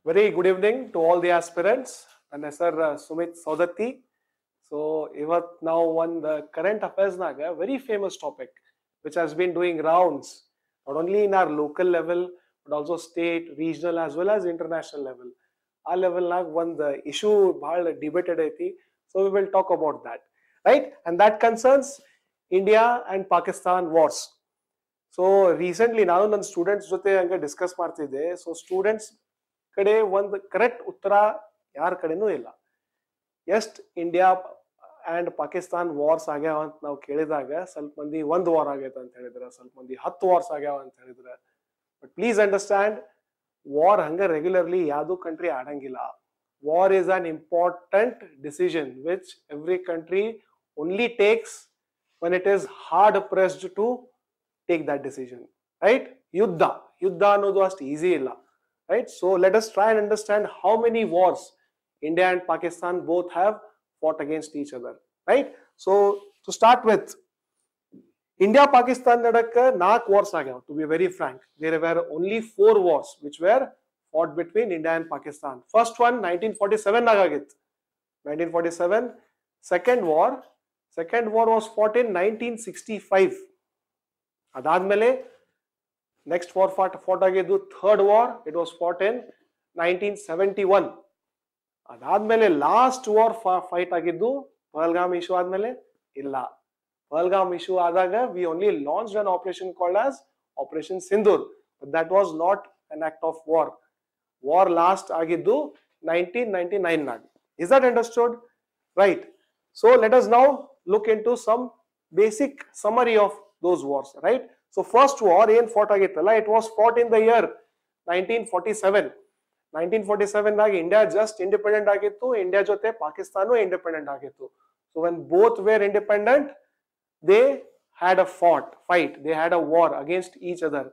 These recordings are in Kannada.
Very good evening to all the aspirants. And Sir Sumit Saudati. So, now one the current affairs naga very famous topic which has been doing rounds not only in our local level but also state, regional as well as international level. Our level nag one the issue bhal debated ಐತಿ. So we will talk about that, right? And that concerns India and Pakistan wars. So recently ನಾನು ನನ್ನ ಸ್ಟೂಡೆಂಟ್ಸ್ ಜೊತೆ ಹಂಗೆ ಡಿಸ್ಕಸ್ ಮಾಡ್ತಿದ್ದೆ. ಸೊ ಸ್ಟೂಡೆಂಟ್ಸ್ ಕಡೆ ಒಂದು ಕರೆಕ್ಟ್ ಉತ್ತರ ಯಾರ ಕಡೆನೂ ಇಲ್ಲ. ಎಷ್ಟ್ ಇಂಡಿಯಾ ಅಂಡ್ ಪಾಕಿಸ್ತಾನ್ ವಾರ್ಸ್ ಆಗ್ಯಾವ ಅಂತ ನಾವು ಕೇಳಿದಾಗ ಸ್ವಲ್ಪ ಮಂದಿ ಒಂದು ವಾರ್ ಆಗೈತೆ ಅಂತ ಹೇಳಿದ್ರೆ, ಸ್ವಲ್ಪ ಮಂದಿ 10 ವಾರ್ಸ್ ಆಗ್ಯಾವ ಅಂತ ಹೇಳಿದ್ರೆ. ಬಟ್ ಪ್ಲೀಸ್ ಅಂಡರ್ಸ್ಟ್ಯಾಂಡ್, ವಾರ್ ಹಂಗ ರೆಗ್ಯುಲರ್ಲಿ ಯಾವ್ದು ಕಂಟ್ರಿ ಆಡಂಗಿಲ್ಲ. War is an important decision which every country only takes when it is hard pressed to take that decision, right? Yuddha ಅನ್ನೋದು ಅಷ್ಟು ಈಸಿ ಇಲ್ಲ, right? So let us try and understand how many wars India and Pakistan both have fought against each other, right? So to start with, India Pakistan nadaka 4 wars ಆಗ್ಯಾವ. To be very frank, there were only 4 wars which were fought between India and Pakistan. First one 1947 ನಾಗ ಆಗಿತ್ತು, 1947. Second war was fought in 1965. ಅದಾದ್ಮೇಲೆ ನೆಕ್ಸ್ಟ್ ವಾರ್ ಫಾಟ್ ಆಗಿದ್ದು third war, it was fought in 1971. ಅದಾದ್ಮೇಲೆ ಲಾಸ್ಟ್ ವಾರ್ ಫೈಟ್ ಆಗಿದ್ದು ಪಹಲ್ಗಾಮ್ ಇಶ್ಯೂ ಆದ್ಮೇಲೆ ಇಲ್ಲ. ಪಹಲ್ಗಾಮ್ ಇಶ್ಯೂ ಆದಾಗ we only launched an operation called as operation Sindoor, but that was not an act of war. War last ಆಗಿದ್ದು 1999 ನಾಗ. Is that understood? Right. So let us now look into some basic summary of those wars, right? So first war ಏನ್ ಫಾಟ್ ಆಗಿತ್ತಲ್ಲ, it was fought in the year 1947. 1947 ನಾಗ ಇಂಡಿಯಾ ಜಸ್ಟ್ ಇಂಡಿಪೆಂಡೆಂಟ್ ಆಗಿತ್ತು, ಇಂಡಿಯಾ ಜೊತೆ ಪಾಕಿಸ್ತಾನ ಇಂಡಿಪೆಂಡೆಂಟ್ ಆಗಿತ್ತು. So when both were independent, they had a fight, they had a war against each other.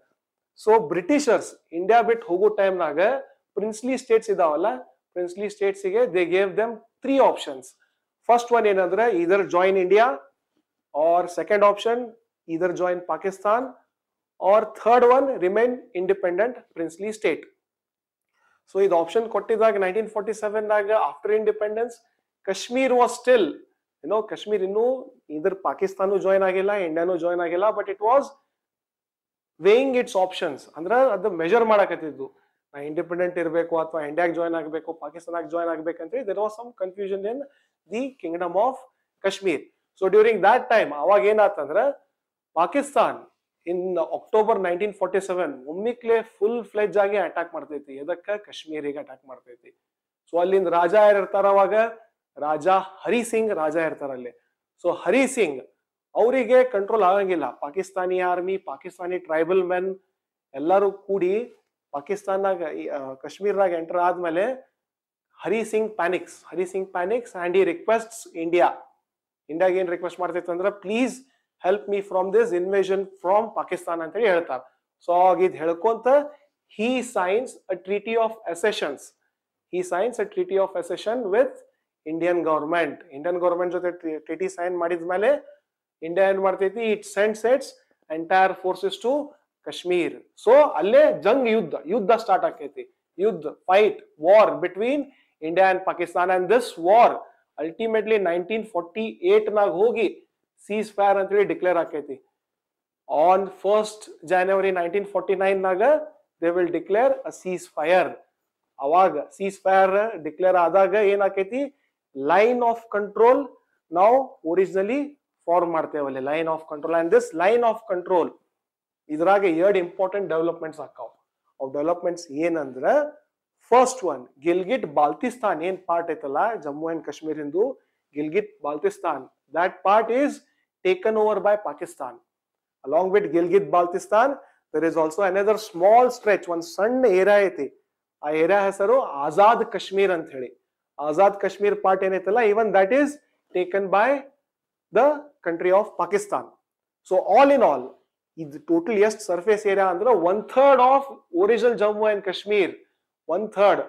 So Britishers India ಬಿಟ್ಟು ಹೋಗೋ ಟೈಮ್ ನಾಗ ಪ್ರಿನ್ಸ್ಲಿ ಸ್ಟೇಟ್ಸ್ ಇದಾವಲ್ಲ, ಪ್ರಿನ್ಸ್ಲಿ ಸ್ಟೇಟ್ಸ್ ಗೆ they gave them 3 options. First one ಏನಂದ್ರೆ either join India, or second option either join Pakistan, or third one remain independent princely state. So this option ಕೊಟ್ಟಿದಾಗ 1947 ನಾಗ after independence Kashmir was still, Kashmir ಇನ್ನೂ either ಪಾಕಿಸ್ತಾನ ಜಾಯಿನ್ ಆಗಿಲ್ಲ, ಇಂಡಿಯಾನು ಜಾಯಿನ್ ಆಗಿಲ್ಲ, but it was weighing its options. ಅಂದ್ರೆ ಅದು ಮೆಜರ್ ಮಾಡಕತ್ತಿದ್ದು, ನಾ ಇಂಡಿಪೆಂಡೆಂಟ್ ಇರಬೇಕು ಅಥವಾ ಇಂಡಿಯಾಗೆ ಜಾಯಿನ್ ಆಗಬೇಕು, ಪಾಕಿಸ್ತಾನಕ್ಕೆ ಜಾಯಿನ್ ಆಗಬೇಕಂತ. there was some confusion in the kingdom of Kashmir. So during that time ಅವಾಗ ಏನಾತಂದ್ರೆ ಪಾಕಿಸ್ತಾನ್ in October 1947 ಒಮ್ಮಿಕ್ಲೆ ಫುಲ್ ಫ್ಲೆಜ್ ಆಗಿ ಅಟ್ಯಾಕ್ ಮಾಡ್ತೈತಿ. ಎದಕ್ಕೆ? ಕಾಶ್ಮೀರಿಗೆ ಅಟ್ಯಾಕ್ ಮಾಡ್ತೈತಿ. ಸೊ ಅಲ್ಲಿಂದ ರಾಜ ಯಾರು ಇರ್ತಾರ ಅವಾಗ? ರಾಜಾ ಹರಿ ಸಿಂಗ್ ರಾಜ ಇರ್ತಾರ ಅಲ್ಲಿ. ಸೊ ಹರಿ ಸಿಂಗ್ ಅವರಿಗೆ ಕಂಟ್ರೋಲ್ ಆಗಂಗಿಲ್ಲ. Pakistani army, Pakistani tribal men ಎಲ್ಲರೂ ಕೂಡಿ ಪಾಕಿಸ್ತಾನಾಗ ಕಾಶ್ಮೀರ್ನಾಗ ಎಂಟರ್ ಆದ್ಮೇಲೆ ಹರಿ ಸಿಂಗ್ ಪ್ಯಾನಿಕ್ಸ್ and he requests ಇಂಡಿಯಾಗೆ ಏನ್ ರಿಕ್ವೆಸ್ಟ್ ಮಾಡ್ತೈತೆ ಅಂದ್ರೆ, please help me from this invasion from Pakistan ಅಂತ ಹೇಳಿ ಹೇಳ್ತಾರ. ಸೊ ಆಗಿದ್ ಹೇಳ್ಕೊಂತ he signs a treaty of accession with Indian government. Indian government ಜೊತೆ ಟ್ರೀಟಿ ಸೈನ್ ಮಾಡಿದ್ಮೇಲೆ ಇಂಡಿಯಾ ಏನ್ ಮಾಡ್ತೈತಿ, it sends its entire forces to Kashmir. So ಅಲ್ಲೇ ಯುದ್ಧ ಸ್ಟಾರ್ಟ್ ಆಕೈತಿ. Fight, war between India and Pakistan, and this war ultimately 1948 ನಾಗ ಹೋಗಿ ಸೀಸ್ ಫೈರ್ ಅಂತ ಹೇಳಿ ಡಿಕ್ಲೇರ್ ಆಕೈತಿ. On 1st January 1949 ನಾಗ they will declare a cease fire. ಅವಾಗ ಸೀಸ್ ಫೈರ್ ಡಿಕ್ಲೇರ್ ಆದಾಗ ಏನಾಕೈತಿ, ಲೈನ್ ಆಫ್ ಕಂಟ್ರೋಲ್ ನಾವು ಒರಿಜಿನಲಿ ಫಾರ್ಮ್ ಮಾಡ್ತೇವಲ್ಲಿ, line of control. And this line of control ಇದ್ರಾಗ 2 ಇಂಪಾರ್ಟೆಂಟ್ ಡೆವಲಪ್ಮೆಂಟ್ಸ್ ಆಕಾವ್. ಅವ್ ಡೆವಲಪ್ಮೆಂಟ್ಸ್ ಏನಂದ್ರ, ಫಸ್ಟ್ ಒನ್ ಗಿಲ್ಗಿಟ್ ಬಾಲ್ಟಿಸ್ತಾನ್ ಏನ್ ಪಾರ್ಟ್ ಐತಲ್ಲ ಜಮ್ಮು ಅಂಡ್ ಕಾಶ್ಮೀರ್ ಇಂದು, Gilgit Baltistan, that part is taken over by Pakistan. Along with Gilgit Baltistan there is also another small stretch, one ಸಣ್ಣ ಏರಿಯಾ ಐತಿ. ಆ ಏರಿಯಾ ಹೆಸರು ಆಜಾದ್ ಕಾಶ್ಮೀರ್ ಅಂತ ಹೇಳಿ. ಆಜಾದ್ ಕಾಶ್ಮೀರ್ ಪಾರ್ಟ್ ಏನೈತಲ್ಲ, even that is taken by the country of Pakistan. So all in all ಇದು ಟೋಟಲ್ ಎಷ್ಟು ಸರ್ಫೇಸ್ ಏರಿಯಾ ಅಂದ್ರೆ 1/3 of original Jammu and Kashmir. 1/3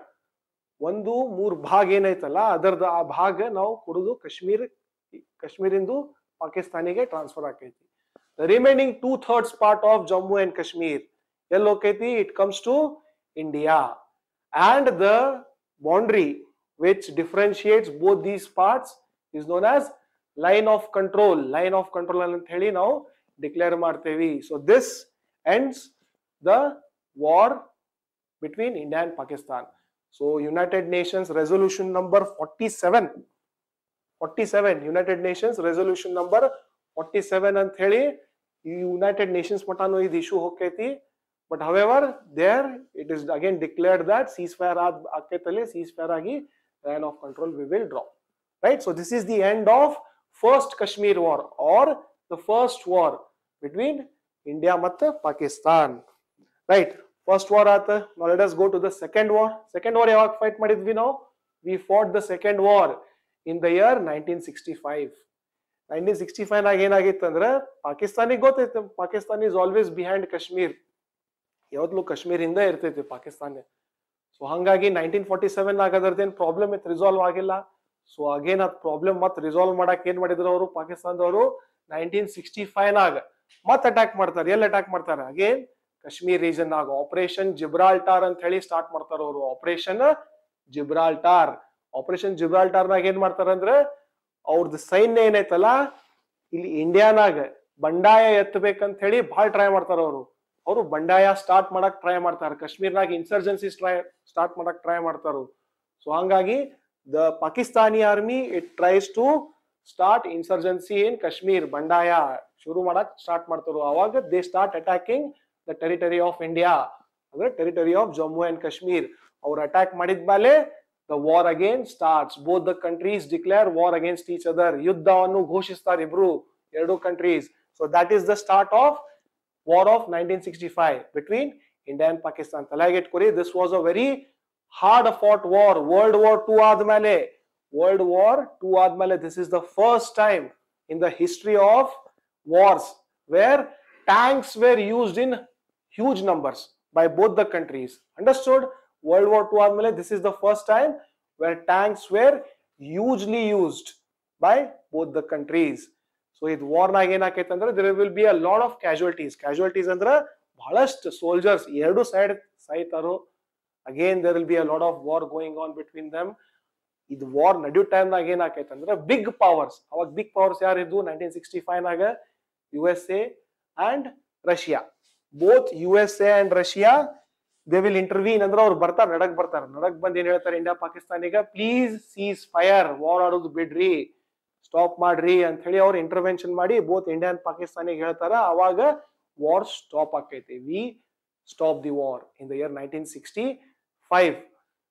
ಒಂದು 3 ಭಾಗ ಏನೈತಲ್ಲ ಅದರದ ಆ ಭಾಗ ನಾವು ಕೊಡುದು ಕಾಶ್ಮೀರಿಂದು ಪಾಕಿಸ್ತಾನಿಗೆ ಟ್ರಾನ್ಸ್ಫರ್ ಆಕೈತಿ. The remaining 2/3 part of Jammu and Kashmir ಎಲ್ಲಿ ಹೋಗೈತಿ, it comes to India. and the boundary which differentiates both these parts is known as line of control. Line of control ಅಂತ ಹೇಳಿ ನಾವು ಡಿಕ್ಲೇರ್ ಮಾಡ್ತೇವಿ. So this ends the war between India and Pakistan. So United Nations resolution number 47, United Nations resolution number 47 ಅಂತ ಹೇಳಿ United Nations ಮಟಾನು ಇದು ಇಶ್ಯೂ ಹೋಗ್ತೈತಿ. But however, there it is again declared that ceasefire ಆಕೈತಲ್ಲಿ ceasefire ಆಗಿ line of control we will drop. Right? So this is the end of first Kashmir war or the first war between India ಮತ್ತು Pakistan. Right? First war ಆತ. Now let us go to the second war. Second war ಯಾವಾಗ ಫೈಟ್ ಮಾಡಿದ್ವಿ ನಾವು? We fought the second war in the year 1965. 1965 ನಾಗ ಏನಾಗಿತ್ತು ಅಂದ್ರೆ ಪಾಕಿಸ್ತಾನಿಗೆ ಗೊತ್ತೈತೆ Pakistan is always behind Kashmir. ಯಾವತ್ತೂ ಕಾಶ್ಮೀರ್ ಹಿಂದೆ ಇರ್ತೈತಿ ಪಾಕಿಸ್ತಾನ. ಸೊ ಹಂಗಾಗಿ 1947 ನಾಗ ಅದರದೇನು ಪ್ರಾಬ್ಲಮ್ ಇತ್ತು ರಿಸಾಲ್ವ್ ಆಗಿಲ್ಲ. ಸೊ ಅಗೇನ್ ಅದ್ ಪ್ರಾಬ್ಲಮ್ ಮತ್ತೆ ರಿಸಾಲ್ವ್ ಮಾಡಕ್ ಏನ್ ಮಾಡಿದ್ರು ಅವರು ಪಾಕಿಸ್ತಾನದವರು 1965 ನಾಗ ಮತ್ತೆ ಅಟ್ಯಾಕ್ ಮಾಡ್ತಾರೆ. ಎಲ್ಲಿ ಅಟ್ಯಾಕ್ ಮಾಡ್ತಾರೆ? ಅಗೇನ್ ಕಾಶ್ಮೀರ್ ರೀಜನ್ ನಾಗ ಆಪರೇಷನ್ ಜಿಬ್ರಾಲ್ಟಾರ್ ಅಂತ ಹೇಳಿ ಸ್ಟಾರ್ಟ್ ಮಾಡ್ತಾರ ಅವರು. ಆಪರೇಷನ್ ಜಿಬ್ರಾಲ್ಟಾರ್ ನಾಗ ಏನ್ ಮಾಡ್ತಾರ ಅಂದ್ರೆ ಅವ್ರದ್ದು ಸೈನ್ಯ ಏನೈತಲ್ಲ ಇಲ್ಲಿ ಇಂಡಿಯಾನಾಗ ಬಂಡಾಯ ಎತ್ತಬೇಕಂತ ಹೇಳಿ ಬಹಳ ಟ್ರೈ ಮಾಡ್ತಾರ ಅವರು ಬಂಡಾಯ ಸ್ಟಾರ್ಟ್ ಮಾಡಕ್ ಟ್ರೈ ಮಾಡ್ತಾರೆ. ಕಾಶ್ಮೀರ್ನಾಗ ಇನ್ಸರ್ಜೆನ್ಸಿ ಸ್ಟಾರ್ಟ್ ಮಾಡಕ್ ಟ್ರೈ ಮಾಡ್ತಾರ. ಸೊ ಹಂಗಾಗಿ the Pakistani army it tries to start insurgency in Kashmir. ಬಂಡಾಯ ಶುರು ಮಾಡಕ್ ಸ್ಟಾರ್ಟ್ ಮಾಡ್ತಾರ. ಅವಾಗ they start attacking the territory of India ಅಂದ್ರೆ territory of Jammu and Kashmir. ಅವ್ರು ಅಟ್ಯಾಕ್ ಮಾಡಿದ್ಮೇಲೆ the war again starts. Both the countries declare war against each other. ಯುದ್ಧವನ್ನು ಘೋಷಿಸ್ತಾರೆ ಇಬ್ರು ಎರಡು countries. So that is the start of war of 1965 between India and Pakistan. ತಲೆಗೆಟ್ಕೊರಿ, this was a very hard fought war. World War II ಆದ್ಮೇಲೆ this is the first time in the history of wars where tanks were used in huge numbers by both the countries. Understood? World War II ಆದ್ಮೇಲೆ this is the first time where tanks were hugely used by both the countries. So ಇದು war ನಾಗ ಏನಾಕೈತೆ ಅಂದ್ರೆ there will be a lot of casualties ಅಂದ್ರೆ ಬಹಳಷ್ಟು ಸೋಲ್ಜರ್ಸ್ ಎರಡು side ಸಾಯ್ತಾರೋ. Again there will be a lot of war going on between them. ಇದು ವಾರ್ ನಡೆಯೋ ಟೈಮ್ ನಾಗ ಏನಾಕೈತೆ ಅಂದ್ರೆ ಬಿಗ್ ಪವರ್ಸ್, ಅವಾಗ ಬಿಗ್ ಪವರ್ಸ್ ಯಾರಿದ್ದು 1965 ನಾಗ USA and Russia. Both USA and Russia they will intervene ಅಂದ್ರೆ ಅವ್ರು ಬರ್ತಾರೆ, ನಡಕ್ ಬಂದು ಏನ್ ಹೇಳ್ತಾರೆ ಇಂಡಿಯಾ ಪಾಕಿಸ್ತಾನಿಗ ಪ್ಲೀಸ್ ಸೀಸ್ ಫೈರ್, ವಾರ್ ಆಡೋದು ಬಿಡ್ರಿ, ಸ್ಟಾಪ್ ಮಾಡ್ರಿ ಅಂತ ಹೇಳಿ ಅವ್ರು ಇಂಟರ್ವೆನ್ಷನ್ ಮಾಡಿ ಬೋತ್ ಇಂಡಿಯಾ ಅಂಡ್ ಪಾಕಿಸ್ತಾನಿಗೆ ಹೇಳ್ತಾರ. ಅವಾಗ ವಾರ್ ಸ್ಟಾಪ್ ಆಕೈತಿ. We stop the war in the year 1965.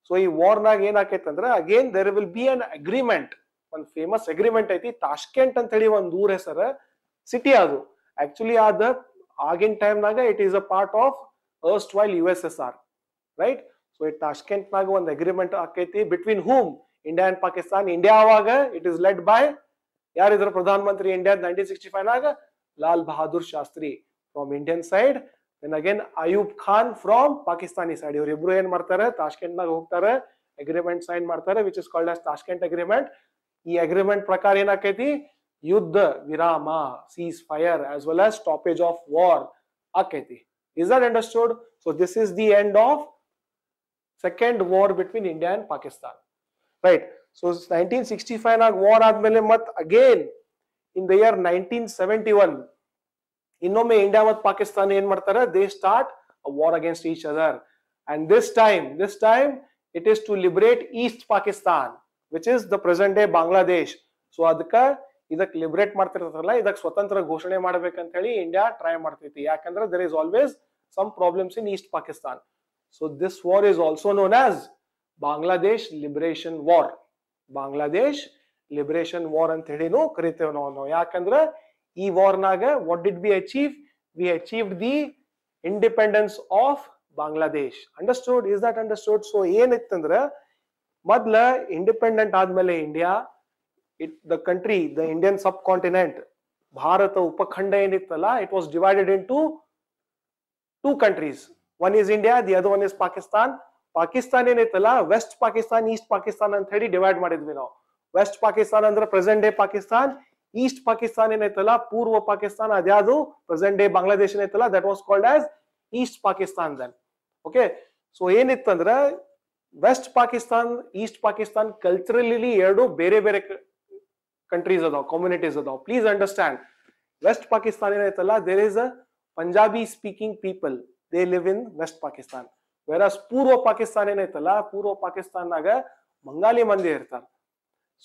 So ಈ ವಾರ್ ನಾಗ ಏನ್ ಆಕೈತಿ ಅಂದ್ರೆ again there will be an agreement. ಒಂದ್ ಫೇಮಸ್ ಅಗ್ರಿಮೆಂಟ್ ಐತಿ, ತಾಷ್ಕೆಂಟ್ ಅಂತ ಹೇಳಿ ಒಂದ್ ಊರ್ ಹೆಸರ ಸಿಟಿ. ಅದು ಆಕ್ಚುಲಿ ಆಗಿನ ಟೈಮ್ ನಾಗ it is a part of erstwhile USSR, right? So it Tashkent naga one agreement aketi between whom? India and Pakistan. India avaga it is led by yaar idra pradhan mantri India 1965 naga Lal Bahadur Shastri from Indian side, then again Ayub Khan from Pakistani side. Iವರು ಇಬ್ರು ಏನ್ ಮಾಡ್ತಾರೆ ತಾಷ್ಕೆಂಟ್ ನಾಗ ಹೋಗ್ತಾರೆ, ಅಗ್ರಿಮೆಂಟ್ ಸೈನ್ ಮಾಡ್ತಾರೆ which is called as Tashkent agreement. ಈ ಅಗ್ರಿಮೆಂಟ್ ಪ್ರಕಾರ ಏನಾಕೈತಿ ಯುದ್ಧ ವಿರಾಮ, cease fire as well as stoppage of war aketi. Is that understood? So this is the end of second war between India and Pakistan, right? So 1965 ನಾಗ war ಆದ್ಮೇಲೆ ಮತ್ again in the year 1971 ಇನ್ನೊಮ್ಮೆ ಇಂಡಿಯಾ ಮತ್ತು ಪಾಕಿಸ್ತಾನ ಏನ್ ಮಾಡ್ತಾರೆ, they start a war against each other, and this time it is to liberate East Pakistan, which is the present day Bangladesh. So ಇದಕ್ಕೆ ಲಿಬರೇಟ್ ಮಾಡ್ತಿರ್ತಾರಲ್ಲ, ಇದಕ್ಕೆ ಸ್ವತಂತ್ರ ಘೋಷಣೆ ಮಾಡ್ಬೇಕಂತ ಹೇಳಿ ಇಂಡಿಯಾ ಟ್ರೈ ಮಾಡ್ತೈತಿ. ಯಾಕಂದ್ರೆ there is always some problems in East Pakistan. So this war is also known as Bangladesh Liberation War. Bangladesh Liberation War ಅಂತ ಹೇಳಿನೂ ಕರಿತೇವೆ ನಾವು. ಯಾಕಂದ್ರೆ ಈ ವಾರ್ ನಾಗ what did we achieve? We achieved the independence of Bangladesh. Understood? Is that understood? So ಏನಿತ್ತಂದ್ರೆ ಮೊದಲ ಇಂಡಿಪೆಂಡೆಂಟ್ ಆದ್ಮೇಲೆ India the country, the Indian subcontinent, Bharata Upakhanda ಏನಿತ್ತಲ್ಲ, it was divided into two countries. One is India, the other one is Pakistan. Pakistan ಏನಿತ್ತಲ್ಲ ವೆಸ್ಟ್ ಪಾಕಿಸ್ತಾನ್, ಈಸ್ಟ್ ಪಾಕಿಸ್ತಾನ್ ಅಂತ ಹೇಳಿ ಡಿವೈಡ್ ಮಾಡಿದ್ವಿ ನಾವು. ವೆಸ್ಟ್ ಪಾಕಿಸ್ತಾನ್ ಅಂದ್ರೆ present day Pakistan, east Pakistan ಏನೈತಲ್ಲ ಪೂರ್ವ ಪಾಕಿಸ್ತಾನ್, ಅದ್ಯಾವುದು ಪ್ರೆಸೆಂಟ್ ಡೇ ಬಾಂಗ್ಲಾದೇಶ್ ಏನೈತಲ್ಲ, that was called as East Pakistan then. Okay, so ಏನಿತ್ತಂದ್ರ west Pakistan east Pakistan culturally ಎರಡು ಬೇರೆ ಬೇರೆ ಕಂಟ್ರೀಸ್ ಅದಾವ, ಕಮ್ಯುನಿಟೀಸ್ ಅದಾವ. ಪ್ಲೀಸ್ ಅಂಡರ್ಸ್ಟ್ಯಾಂಡ್, ವೆಸ್ಟ್ ಪಾಕಿಸ್ತಾನ್ ಏನೈತಲ್ಲ, there is a Punjabi speaking people, they live in west Pakistan. Versus ಪೂರ್ವ ಪಾಕಿಸ್ತಾನ ಏನೈತಲ್ಲ, ಪೂರ್ವ ಪಾಕಿಸ್ತಾನಾಗ ಬಂಗಾಲಿ ಮಂದಿ ಇರ್ತಾರ.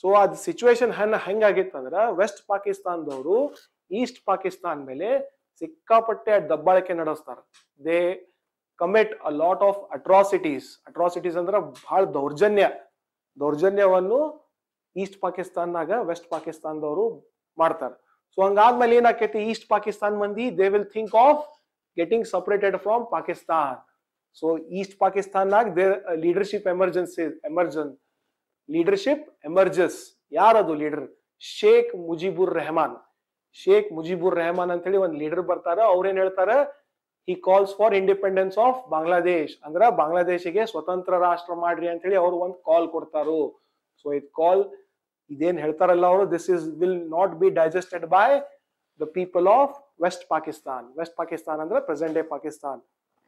ಸೊ ಅದ್ ಸಿಚುವೇಶನ್ ಹೆಂಗಾಗಿತ್ತಂದ್ರ, ವೆಸ್ಟ್ ಪಾಕಿಸ್ತಾನದವರು ಈಸ್ಟ್ ಪಾಕಿಸ್ತಾನ್ ಮೇಲೆ ಸಿಕ್ಕಾಪಟ್ಟೆ ದಬ್ಬಾಳಿಕೆ ನಡೆಸ್ತಾರ. They commit a lot of atrocities. Atrocities ಅಂದ್ರ ಬಹಳ ದೌರ್ಜನ್ಯವನ್ನು ಈಸ್ಟ್ ಪಾಕಿಸ್ತಾನಾಗ ವೆಸ್ಟ್ ಪಾಕಿಸ್ತಾನದವರು ಮಾಡ್ತಾರ. ಸೊ ಹಂಗಾದ್ಮೇಲೆ ಏನಾಕೈತಿ, ಈಸ್ಟ್ ಪಾಕಿಸ್ತಾನ್ ಮಂದಿ they will think of getting separated from Pakistan. So east ಪಾಕಿಸ್ತಾನಾಗ ಲೀಡರ್ಶಿಪ್ ಎಮರ್ಜಸ್. ಯಾರದು ಲೀಡರ್? ಶೇಖ್ ಮುಜಿಬುರ್ ರೆಹಮಾನ್. ಶೇಖ್ ಮುಜಿಬುರ್ ರೆಹಮಾನ್ ಅಂತ ಹೇಳಿ ಒಂದ್ ಲೀಡರ್ ಬರ್ತಾರ. ಅವ್ರೇನ್ ಹೇಳ್ತಾರ, he calls for independence of Bangladesh. ಅಂದ್ರ ಬಾಂಗ್ಲಾದೇಶಿಗೆ ಸ್ವತಂತ್ರ ರಾಷ್ಟ್ರ ಮಾಡ್ರಿ ಅಂತ ಹೇಳಿ ಅವ್ರು ಒಂದ್ ಕಾಲ್ ಕೊಡ್ತಾರು. ಸೊ ಇದ್ ಕಾಲ್ ಇದೇನ್ ಹೇಳ್ತಾರಲ್ಲ ಅವರು, this is will not be digested by the people of west Pakistan. West Pakistan ಅಂದ್ರೆ ಪ್ರೆಸೆಂಟ್ ಡೇ ಪಾಕಿಸ್ತಾನ್.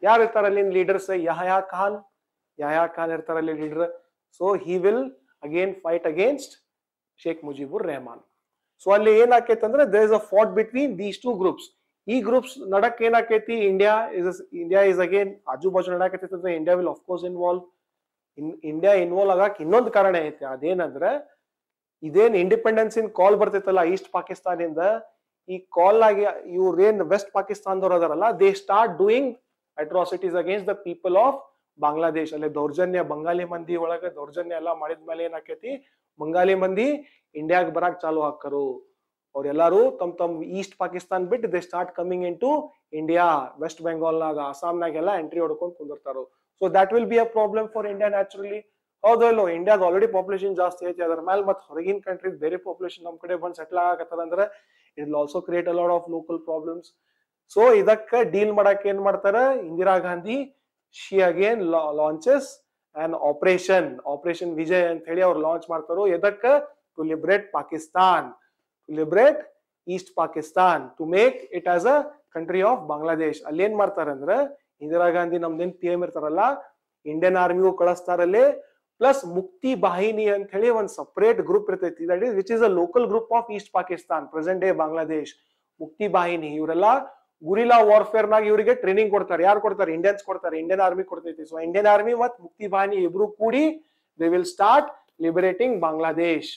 ಯಾರು ಇರ್ತಾರ ಅಲ್ಲಿ ಲೀಡರ್ಸ್? ಯಹಯಾ ಖಾನ್ ಇರ್ತಾರಲ್ಲಿ leader. So he will again fight against Sheikh Mujibur Rahman. So ಅಲ್ಲಿ ಏನಾಕೈತಿ ಅಂದ್ರೆ, there is a fight between these two groups. ಈ ಗ್ರೂಪ್ಸ್ ನಡಕ್ ಏನಾಕೈತಿ, ಇಂಡಿಯಾ ಇಸ್ ಅಗೇನ್ ಆಜು ಬಾಜು ನಡಕೈತಿ ಅಂದ್ರೆ India will of course involve. India involve ಆಗಕ್ ಇನ್ನೊಂದು ಕಾರಣ ಐತಿ. ಅದೇನಂದ್ರೆ, ಇದೇನ್ ಇಂಡಿಪೆಂಡೆನ್ಸ್ ಇನ್ ಕಾಲ್ ಬರ್ತೈತಲ್ಲ ಈಸ್ಟ್ ಪಾಕಿಸ್ತಾನ್ ಇಂದ, ಈ ಕಾಲ್ ಆಗಿ ಇವ್ರೇನ್ ವೆಸ್ಟ್ ಪಾಕಿಸ್ತಾನದವ್ರು ಅದಾರಲ್ಲ, they start doing atrocities against the people of Bangladesh. ಅಲ್ಲಿ ದೌರ್ಜನ್ಯ, ಬಂಗಾಲಿ ಮಂದಿ ಒಳಗ ದೌರ್ಜನ್ಯ ಎಲ್ಲಾ ಮಾಡಿದ್ಮೇಲೆ ಏನಾಕೈತಿ, ಬಂಗಾಲಿ ಮಂದಿ ಇಂಡಿಯಾಗ್ ಬರಾಕ್ ಚಾಲು ಹಾಕರು. ಅವ್ರೆಲ್ಲಾರು ತಮ್ ಈಸ್ಟ್ ಪಾಕಿಸ್ತಾನ್ ಬಿಟ್ಟು they start coming into India. West ಬೆಂಗಾಲ್ನಾಗ, ಅಸ್ಸಾಂನಾಗೆಲ್ಲ ಎಂಟ್ರಿ ಹೊಡ್ಕೊಂಡ್ ಕುಂದಿರ್ತಾರು. So that will be a problem for India naturally. ಹೌದೋ ಇಲ್ಲೋ, ಇಂಡಿಯಾದ ಆಲ್ರೆಡಿ ಪಾಪ್ಯುಲೇಷನ್ ಜಾಸ್ತಿ ಐತಿ, ಅದ್ರ ಮೇಲೆ ಮತ್ತೆ ಹೊರಗಿನ ಕಂಟ್ರೀಸ್ ಬೇರೆ ಪಾಪ್ಯುಲೇಷನ್ ನಮ್ ಕಡೆ ಬಂದ್ ಸೆಟ್ಲ್ ಆಗತ್ತದ ಅಂದ್ರೆ it will also create a lot of local problems. So ಇದಕ್ಕ ಡೀಲ್ ಮಾಡಕ್ ಏನ್ ಮಾಡ್ತಾರ, Indira Gandhi she again launches an operation Vijay ಅಂತ ಹೇಳಿ ಅವ್ರು ಲಾಂಚ್ ಮಾಡ್ತಾರೋ. ಎದಕ್ಕ? To liberate Pakistan, to liberate east Pakistan, to make it as a country of Bangladesh. ಅಲ್ಲಿ ಏನ್ ಮಾಡ್ತಾರಂದ್ರ, ಇಂದಿರಾ ಗಾಂಧಿ ನಮ್ದೇನ್ PM ಇರ್ತಾರಲ್ಲ, ಇಂಡಿಯನ್ ಆರ್ಮಿಗೂ ಕಳಿಸ್ತಾರಲ್ಲಿ. ಪ್ಲಸ್ ಮುಕ್ತಿ ಬಾಹಿನಿ ಅಂತ ಹೇಳಿ ಒಂದ್ ಸಪರೇಟ್ ಗ್ರೂಪ್ ಇರ್ತೈತಿ, that is which is a local group of East Pakistan, present day Bangladesh. ಮುಕ್ತಿ ಬಾಹಿನಿ ಇವರೆಲ್ಲ ಗುರಿಲಾ ವಾರ್ಫೇರ್ ನಾಗ ಇವರಿಗೆ ಟ್ರೈನಿಂಗ್ ಕೊಡ್ತಾರೆ. ಯಾರು ಕೊಡ್ತಾರೆ? ಇಂಡಿಯನ್ಸ್ ಕೊಡ್ತಾರೆ, ಇಂಡಿಯನ್ ಆರ್ಮಿ ಕೊಡ್ತೈತಿ. ಸೊ ಇಂಡಿಯನ್ ಆರ್ಮಿ ಮತ್ ಮುಕ್ತಿ ಬಾಹಿನಿ ಇಬ್ರು ಕೂಡಿ they will start liberating Bangladesh.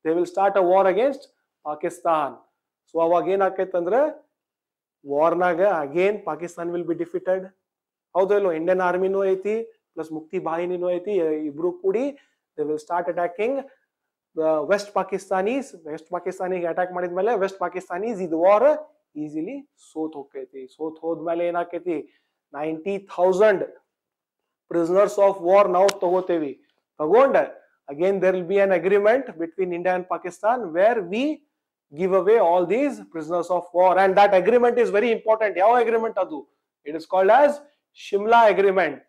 They will start a war against Pakistan. So ಅವಾಗ ಏನಾಕೈತಂದ್ರ, ವಾರ್ನಾಗ again Pakistan will be defeated. ಹೌದು ಇಲ್ಲೋ? ಇಂಡಿಯನ್ ಆರ್ಮಿನೂ ಐತಿ ಪ್ಲಸ್ ಮುಕ್ತಿ ಬಾಹಿನಿನೂ ಐತಿ, ಇಬ್ರು ಕೂಡಿ they will start attacking west Pakistanis. West ಪಾಕಿಸ್ತಾನಿಗೆ ಅಟ್ಯಾಕ್ ಮಾಡಿದ್ಮೇಲೆ ವೆಸ್ಟ್ ಪಾಕಿಸ್ತಾನೀಸ್ ಇದು ವಾರ್ ಈಸಿಲಿ ಸೋತ್ ಹೋಗ್ತೈತಿ. ಸೋತ್ ಹೋದ್ಮೇಲೆ ಏನಾಕೈತಿ, 90,000 prisoners of war ನಾವು ತಗೋತೇವಿ. ತಗೊಂಡ again there will be an agreement between India and Pakistan where we give away all these prisoners of war, and that agreement is very important. ಯಾವ agreement ಅದು? It is called as Shimla agreement.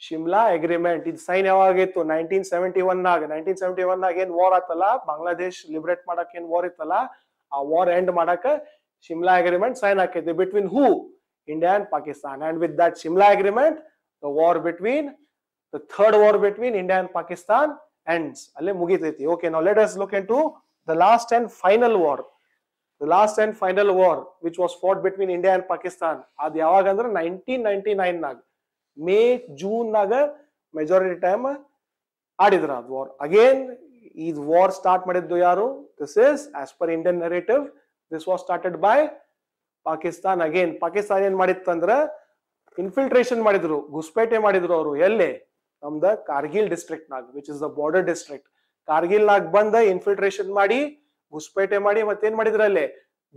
Shimla agreement. ಇದು ಸೈನ್ ಯಾವಾಗಿತ್ತು? 1971 ನಾಗ. 1971 ನಾಗ ಏನ್ ವಾರ್ ಆತಲ್ಲ, ಬಾಂಗ್ಲಾದೇಶ್ ಲಿಬರೇಟ್ ಮಾಡಕ್ ಏನ್ ವಾರ್ ಇತ್ತಲ್ಲ, ಆ ವಾರ್ ಎಂಡ್ ಮಾಡಕ ಶಿಮ್ಲಾ ಅಗ್ರಿಮೆಂಟ್ ಸೈನ್ ಹಾಕೈತಿ. Between who? India and Pakistan. And with that Shimla agreement the war between the third war between India and Pakistan ends. ಅಲ್ಲೇ ಮುಗಿತೈತಿ. Okay, now let us look into the last and final war. The last and final war which was fought between India and Pakistan, ಅದು ಯಾವಾಗ ಅಂದ್ರೆ 1999 ನಾಗ, ಮೇ ಜೂನ್ ನಾಗ ಮೆಜಾರಿಟಿ ಟೈಮ್ ಆಡಿದ್ರ ಅದು ವಾರ್. ಅಗೇನ್ ಈ ವಾರ್ ಸ್ಟಾರ್ಟ್ ಮಾಡಿದ್ದು ಯಾರು? This is as per Indian narrative, this was started by Pakistan. Again Pakistan ಏನ್ ಮಾಡಿತ್ತಂದ್ರ ಇನ್ಫಿಲ್ಟ್ರೇಷನ್ ಮಾಡಿದ್ರು, ಗುಸ್ಪೇಟೆ ಮಾಡಿದ್ರು ಅವರು. ಎಲ್ಲೇ? ನಮ್ದ ಕಾರ್ಗಿಲ್ ಡಿಸ್ಟ್ರಿಕ್ಟ್ ನಾಗ, which is the border district. Kargil ನಾಗ ಬಂದ ಇನ್ಫಿಲ್ಟ್ರೇಷನ್ ಮಾಡಿ, ಗುಸ್ಪೇಟೆ ಮಾಡಿ, ಮತ್ತೇನ್ ಮಾಡಿದ್ರಲ್ಲಿ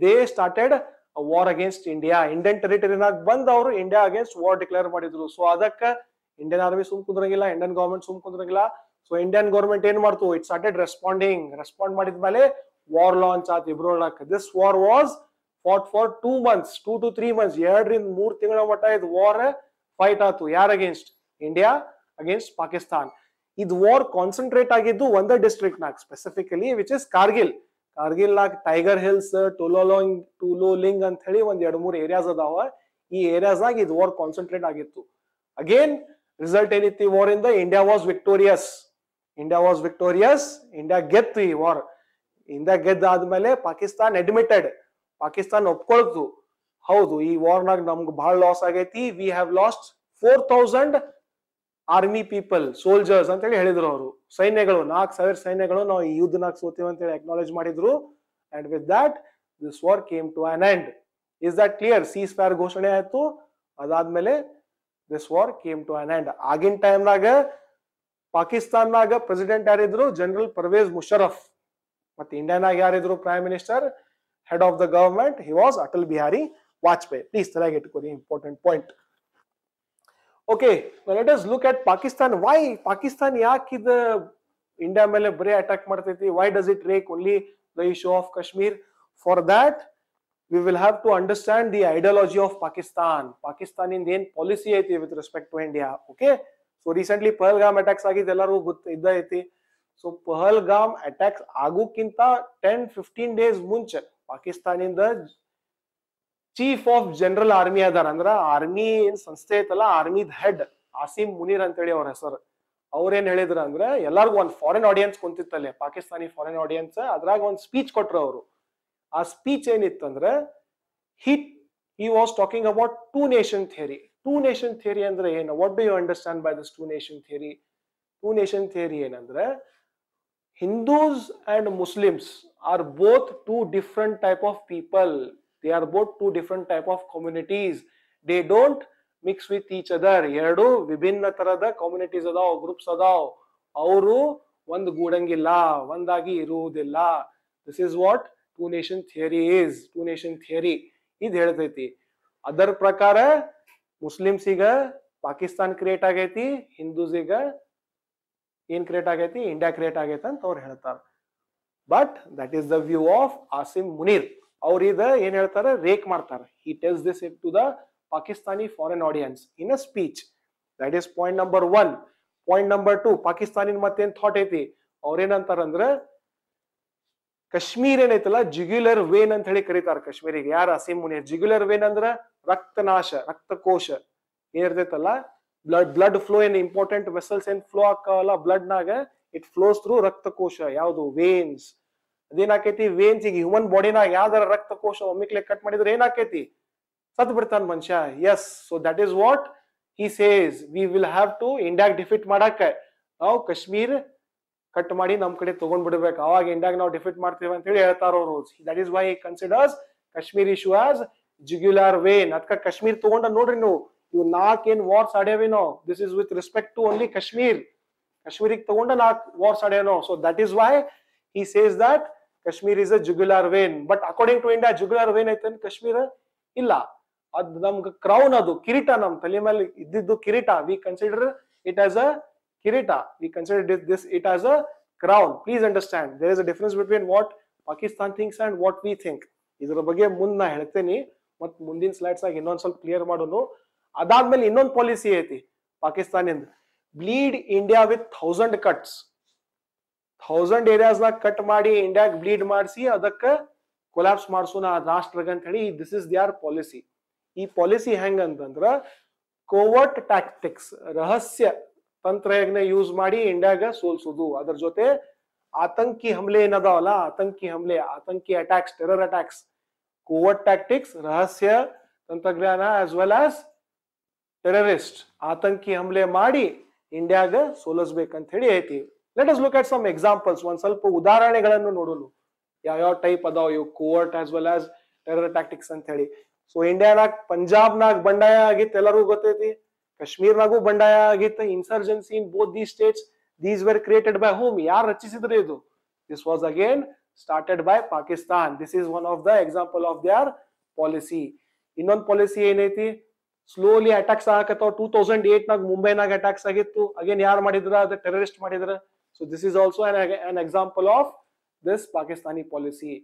they started war against India. Indian ಟೆರಿಟರಿನಾಗ ಬಂದ್ ಅವರು ಇಂಡಿಯಾ ಅಗೇನ್ಸ್ಟ್ ವಾರ್ ಡಿಕ್ಲೇರ್ ಮಾಡಿದ್ರು. ಸೊ ಅದಕ್ಕ ಇಂಡಿಯನ್ ಆರ್ಮಿ ಸುಮ್ ಕುಂದ್ರಂಗಿಲ್ಲ, ಇಂಡಿಯನ್ ಗವರ್ಮೆಂಟ್ ಸುಮ್ ಕುಂದ್ರಂಗಿಲ್ಲ. ಸೊ ಇಂಡಿಯನ್ ಗವರ್ಮೆಂಟ್ ಏನ್ ಮಾಡ್ತು? ಇಟ್ ಸ್ಟಾರ್ಟೆಡ್ ರೆಸ್ಪಾಂಡ್ ಮಾಡಿದ್ಮೇಲೆ ವಾರ್ ಲಾಂಚ್ ಆಯ್ತು ಇಬ್ರೊಳಕ. This war was fought for 2 months, 2 to 3 months, 2 to 3 ತಿಂಗಳ ಮಟ್ಟ ಇದು ವಾರ್ ಫೈಟ್ ಆಯ್ತು. ಯಾರ ಅಗೇನ್ಸ್ಟ್? India against Pakistan. ಇದು ವಾರ್ ಕಾನ್ಸಂಟ್ರೇಟ್ ಆಗಿದ್ದು ಒಂದೇ ಡಿಸ್ಟ್ರಿಕ್ಟ್ ನಾಗ specifically, which is Kargil. Kargil ನಾಗ ಟೈಗರ್ ಹಿಲ್ಸ್, ಟುಲೋಲಿಂಗ್ ಅಂತ ಹೇಳಿ ಒಂದ್ 2-3 ಏರಿಯಾಸ್ ಅದಾವ. ಈ ಏರಿಯಾಸ್ ನಾಗ ಇದು ವಾರ್ ಕಾನ್ಸಂಟ್ರೇಟ್ ಆಗಿತ್ತು. ಅಗೇನ್ ರಿಸಲ್ಟ್ ಏನಿತ್ತು ಈ ವಾರ್ ಇಂದ? India was victorious. ಇಂಡಿಯಾ ಗೆತ್ತು ಈ ವಾರ್. ಇಂಡಿಯಾ ಗೆದ್ದಾದ್ಮೇಲೆ ಪಾಕಿಸ್ತಾನ್ ಅಡ್ಮಿಟೆಡ್, ಪಾಕಿಸ್ತಾನ್ ಒಪ್ಕೊಳ್ತು, ಹೌದು ಈ ವಾರ್ ನಾಗ ನಮ್ಗೆ ಬಹಳ ಲಾಸ್ ಆಗೈತಿ, we have lost 4000 army people, soldiers ಅಂತ ಹೇಳಿ ಹೇಳಿದ್ರು ಅವರು. ಸೈನ್ಯಗಳು 4000 ಸೈನ್ಯಗಳು ನಾವು ಈ ಯುದ್ಧನಾಗ ಸೋತೀವಿ ಅಂತ ಹೇಳಿ ಅಕ್ನಾಲೇಜ್ ಮಾಡಿದ್ರು. And with that this war came to an end. Is that clear? Ceasefire ಘೋಷಣೆ ಆಯ್ತು, ಅದಾದ್ಮೇಲೆ this war came to an end. ಆಗಿನ ಟೈಮ್ನಾಗ ಪಾಕಿಸ್ತಾನ್ನಾಗ ಪ್ರೆಸಿಡೆಂಟ್ ಯಾರಿದ್ರು? ಜನರಲ್ ಪರ್ವೇಜ್ ಮುಷರಫ್. ಮತ್ತೆ ಇಂಡಿಯಾನಾಗ ಯಾರಿದ್ರು prime minister? Head of the government he was Atal Bihari Vajpayee. Please ತಲೆಗೆ ಇಟ್ಕೊಳ್ಳಿ, important point. Okay, let us look at Pakistan. Why Pakistan ಯಾಕಿದ ಇಂಡಿಯಾ ಮೇಲೆ ಬರೀ ಅಟ್ಯಾಕ್ ಮಾಡ್ತೈತಿ? Why does it rake only the issue of Kashmir? For that we will have to understand the ideology of Pakistan. Pakistan in ಏನ್ ಪಾಲಿಸಿ ಐತಿ with respect to India. Okay, so recently Pahalgam attacks ಆಗಿದ್ದು ಎಲ್ಲರಿಗೂ ಇದ್ದ ಐತಿ. ಸೊ ಪಹಲ್ಗಾಮ್ ಅಟ್ಯಾಕ್ಸ್ ಆಗೋಕ್ಕಿಂತ 10-15 ಡೇಸ್ ಮುಂಚೆ ಪಾಕಿಸ್ತಾನಿಂದ ಚೀಫ್ ಆಫ್ ಜನರಲ್ ಆರ್ಮಿ ಅದಾರ, ಅಂದ್ರ ಆರ್ಮಿ ಏನ್ ಸಂಸ್ಥೆ ಐತಲ್ಲ, ಆರ್ಮಿದ್ ಹೆಡ್ ಆಸಿಮ್ ಮುನೀರ್ ಅಂತೇಳಿ ಅವ್ರ ಹೆಸರು. ಅವ್ರೇನ್ ಹೇಳಿದ್ರ ಅಂದ್ರ ಎಲ್ಲಾರ್ಗು ಒಂದ್ ಫಾರಿನ್ ಆಡಿಯನ್ಸ್ ಕುಂತಿತ್ತಲ್ಲೇ, ಪಾಕಿಸ್ತಾನಿ ಫಾರಿನ್ ಆಡಿಯನ್ಸ್, ಅದ್ರಾಗ ಒಂದ್ ಸ್ಪೀಚ್ ಕೊಟ್ರು ಅವರು. ಆ ಸ್ಪೀಚ್ ಏನಿತ್ತಂದ್ರೆ he was talking about two nation theory. Two nation theory ಅಂದ್ರೆ ಏನು? What do you understand by this two nation theory? Two nation theory ಏನಂದ್ರೆ Hindus and Muslims are both two different type of people. They are both two different type of communities. They don't mix with each other. ಎರಡು ವಿಭಿನ್ನ ತರದ ಕಮ್ಯುನಿಟೀಸ್ ಅದಾವ, ಗ್ರೂಪ್ಸ್ ಅದಾವ. ಅವರು ಒಂದ್ ಗೂಡಂಗಿಲ್ಲ, ಒಂದಾಗಿ ಇರುವುದಿಲ್ಲ. This is what two nation theory is. Two nation theory ಇದು ಹೇಳ್ತೈತಿ. ಅದರ ಪ್ರಕಾರ ಮುಸ್ಲಿಮ್ಸಿಗ ಪಾಕಿಸ್ತಾನ್ ಕ್ರಿಯೇಟ್ ಆಗೈತಿ, ಹಿಂದೂಸಿಗ ಏನ್ ಕ್ರಿಯೇಟ್ ಆಗೈತಿ? ಇಂಡಿಯಾ ಕ್ರಿಯೇಟ್ ಆಗೈತಿ ಅಂತ ಅವ್ರು ಹೇಳ್ತಾರ. But that is the view of Asim Munir. ಅವ್ರ ಇದ ಏನ್ ಹೇಳ್ತಾರ? ರೇಕ್ ಮಾಡ್ತಾರ. He tells this to the Pakistani foreign audience in a speech. That is point number 1. Point number 2, ಪಾಕಿಸ್ತಾನಿನ ಮತ್ತೇನ್ ಥಾಟ್ ಐತಿ? ಅವ್ರೇನಂತಾರಂದ್ರ ಕಾಶ್ಮೀರ್ ಏನೈತಲ್ಲ, ಜುಗ್ಯುಲರ್ ವೇನ್ ಅಂತ ಹೇಳಿ ಕರೀತಾರ ಕಾಶ್ಮೀರಿಗೆ. ಯಾರ? ಆಸಿಮ್ ಮುನೀರ್. ಜುಗ್ಯುಲರ್ ವೇನ್ ಅಂದ್ರ ರಕ್ತನಾಶ, ರಕ್ತಕೋಶ ಏನಿರ್ತೈತಲ್ಲ, ಬ್ಲಡ್ ಫ್ಲೋ. ಏನ್ ಇಂಪಾರ್ಟೆಂಟ್ ವೆಸಲ್ಸ್ ಏನ್ ಫ್ಲೋ ಆಕಾವಲ್ಲ ಬ್ಲಡ್ ನಾಗ, ಇಟ್ ಫ್ಲೋಸ್ ಥ್ರೂ ರಕ್ತಕೋಶ. ಯಾವುದು? ವೇನ್ಸ್. ಅದೇನಾಕೈತಿ? ವೇನ್ಸ್ ಈಗ ಹ್ಯೂಮನ್ ಬಾಡಿನಾಗ ಯಾವ್ದಾರ ರಕ್ತಕೋಶ ಒಮ್ಮಿಕ್ಲೆ ಕಟ್ ಮಾಡಿದ್ರೆ ಏನಾಕೈತಿ? ಸತ್ ಬಿಡ್ತಾನ ಮನುಷ್ಯ. Yes, so that is what he says. We will have to ಇಂಡಿಯಾಗ್ ಡಿಫೀಟ್ ಮಾಡಾಕ ನಾವು ಕಾಶ್ಮೀರ್ ಕಟ್ ಮಾಡಿ ನಮ್ ಕಡೆ ತಗೊಂಡ್ ಬಿಡ್ಬೇಕು, ಅವಾಗ ಇಂಡಿಯಾಗ ನಾವು ಡಿಫೀಟ್ ಮಾಡ್ತೀವಿ ಅಂತ ಹೇಳಿ ಹೇಳ್ತಾರ ಅವರು. That is why he considers Kashmir issue as jugular vein. ಅದಕ್ಕ ಕಾಶ್ಮೀರ್ ತಗೊಂಡ ನೋಡ್ರಿ ನೀವು, ಇವು 4 ಏನ್ ವಾರ್ಸ್ ಆಡ್ಯಾವೇನೋ, this is with respect to only Kashmir. ಕಾಶ್ಮೀರಿಗೆ ತಗೊಂಡ 4 ವಾರ್ಸ್ ಆಡ್ಯಾನೋ. So that is why he says that Kashmir is a jugular vein. But according to India jugular vein ಐತೆ ಕಾಶ್ಮೀರ್ ಇಲ್ಲ. ಅದ್ ನಮ್ಗೆ ಕ್ರೌನ್, ಅದು ಕಿರೀಟ, ನಮ್ ತಲೆ ಮೇಲೆ ಇದ್ದಿದ್ದು ಕಿರೀಟ. We consider it as a kirita. We consider it as a crown. Please understand, there is a difference between what Pakistan thinks and what we think. ಇದರ ಬಗ್ಗೆ ಮುಂದೆ ನಾ ಹೇಳ್ತೇನೆ, ಮತ್ ಮುಂದಿನ ಸ್ಲೈಡ್ಸ್ ಆಗಿ ಇನ್ನೊಂದ್ ಸ್ವಲ್ಪ ಕ್ಲಿಯರ್ ಮಾಡೋನು. ಅದಾದ್ಮೇಲೆ ಇನ್ನೊಂದು ಪಾಲಿಸಿ ಐತಿ ಪಾಕಿಸ್ತಾನಿಂದ, bleed India with 1000 cuts. 1000 areas ನಾಗ ಕಟ್ ಮಾಡಿ ಇಂಡಿಯಾಗ್ ಬ್ಲೀಡ್ ಮಾಡಿಸಿ ಅದಕ್ಕ ಕೊಲಾಪ್ಸ್ ಮಾಡಿಸೋಣ ರಾಷ್ಟ್ರಗ ಅಂತ ಹೇಳಿ. This is their policy. ಈ ಪಾಲಿಸಿ ಹೆಂಗ ಅಂತಂದ್ರ ಕೋವರ್ಟ್ ಟ್ಯಾಕ್ಟಿಕ್ಸ್, ರಹಸ್ಯ ತಂತ್ರಜ್ಞ ಯೂಸ್ ಮಾಡಿ ಇಂಡಿಯಾಗ ಸೋಲ್ಸುದು. ಅದರ ಜೊತೆ ಆತಂಕಿ ಹಮ್ಲೆ ಏನದಾವಲ್ಲ, ಆತಂಕಿ attacks, terror attacks, covert tactics, ರಹಸ್ಯ ತಂತ್ರಜ್ಞಾನ ಆಸ್ ವೆಲ್ ಆಸ್ ಟೆರರಿಸ್ಟ್, ಆತಂಕಿ ಹಮ್ಲೆ ಮಾಡಿ ಇಂಡಿಯಾಗ ಸೋಲಿಸ್ಬೇಕಂತ ಹೇಳಿ ಐತಿ. Let us look at some examples. ಒಂದ್ ಸ್ವಲ್ಪ ಉದಾಹರಣೆಗಳನ್ನು ನೋಡೋಣ, ಯಾವ ಟೈಪ್ ಅದಾವ ಇವು covert as well as terror tactics ಅಂತ ಹೇಳಿ. ಸೊ ಇಂಡಿಯಾನಾಗ ಪಂಜಾಬ್ನಾಗ ಬಂಡಾಯ ಆಗಿತ್ತು, ಎಲ್ಲರಿಗೂ ಗೊತ್ತೈತಿ. ಕಾಶ್ಮೀರ್ನಾಗೂ ಬಂಡಾಯ ಆಗಿತ್ತು. Insurgency in both these states. These were created by whom? ಯಾರು ರಚಿಸಿದ್ರು ಇದು? This was again started by Pakistan. This is one of the example of their policy. ಇನ್ನೊಂದು ಪಾಲಿಸಿ ಏನೈತಿ? ಸ್ಲೋಲಿ ಅಟ್ಯಾಕ್ಸ್ ಆಗಕತ್ತಾವ. 2008 ನಾಗ ಮುಂಬೈನಾಗ ಅಟ್ಯಾಕ್ಸ್ ಆಗಿತ್ತು. ಅಗೇನ್ ಯಾರು ಮಾಡಿದ್ರ? ಅದು ಟೆರರಿಸ್ಟ್ ಮಾಡಿದ್ರ. So this is also an example of this Pakistani policy.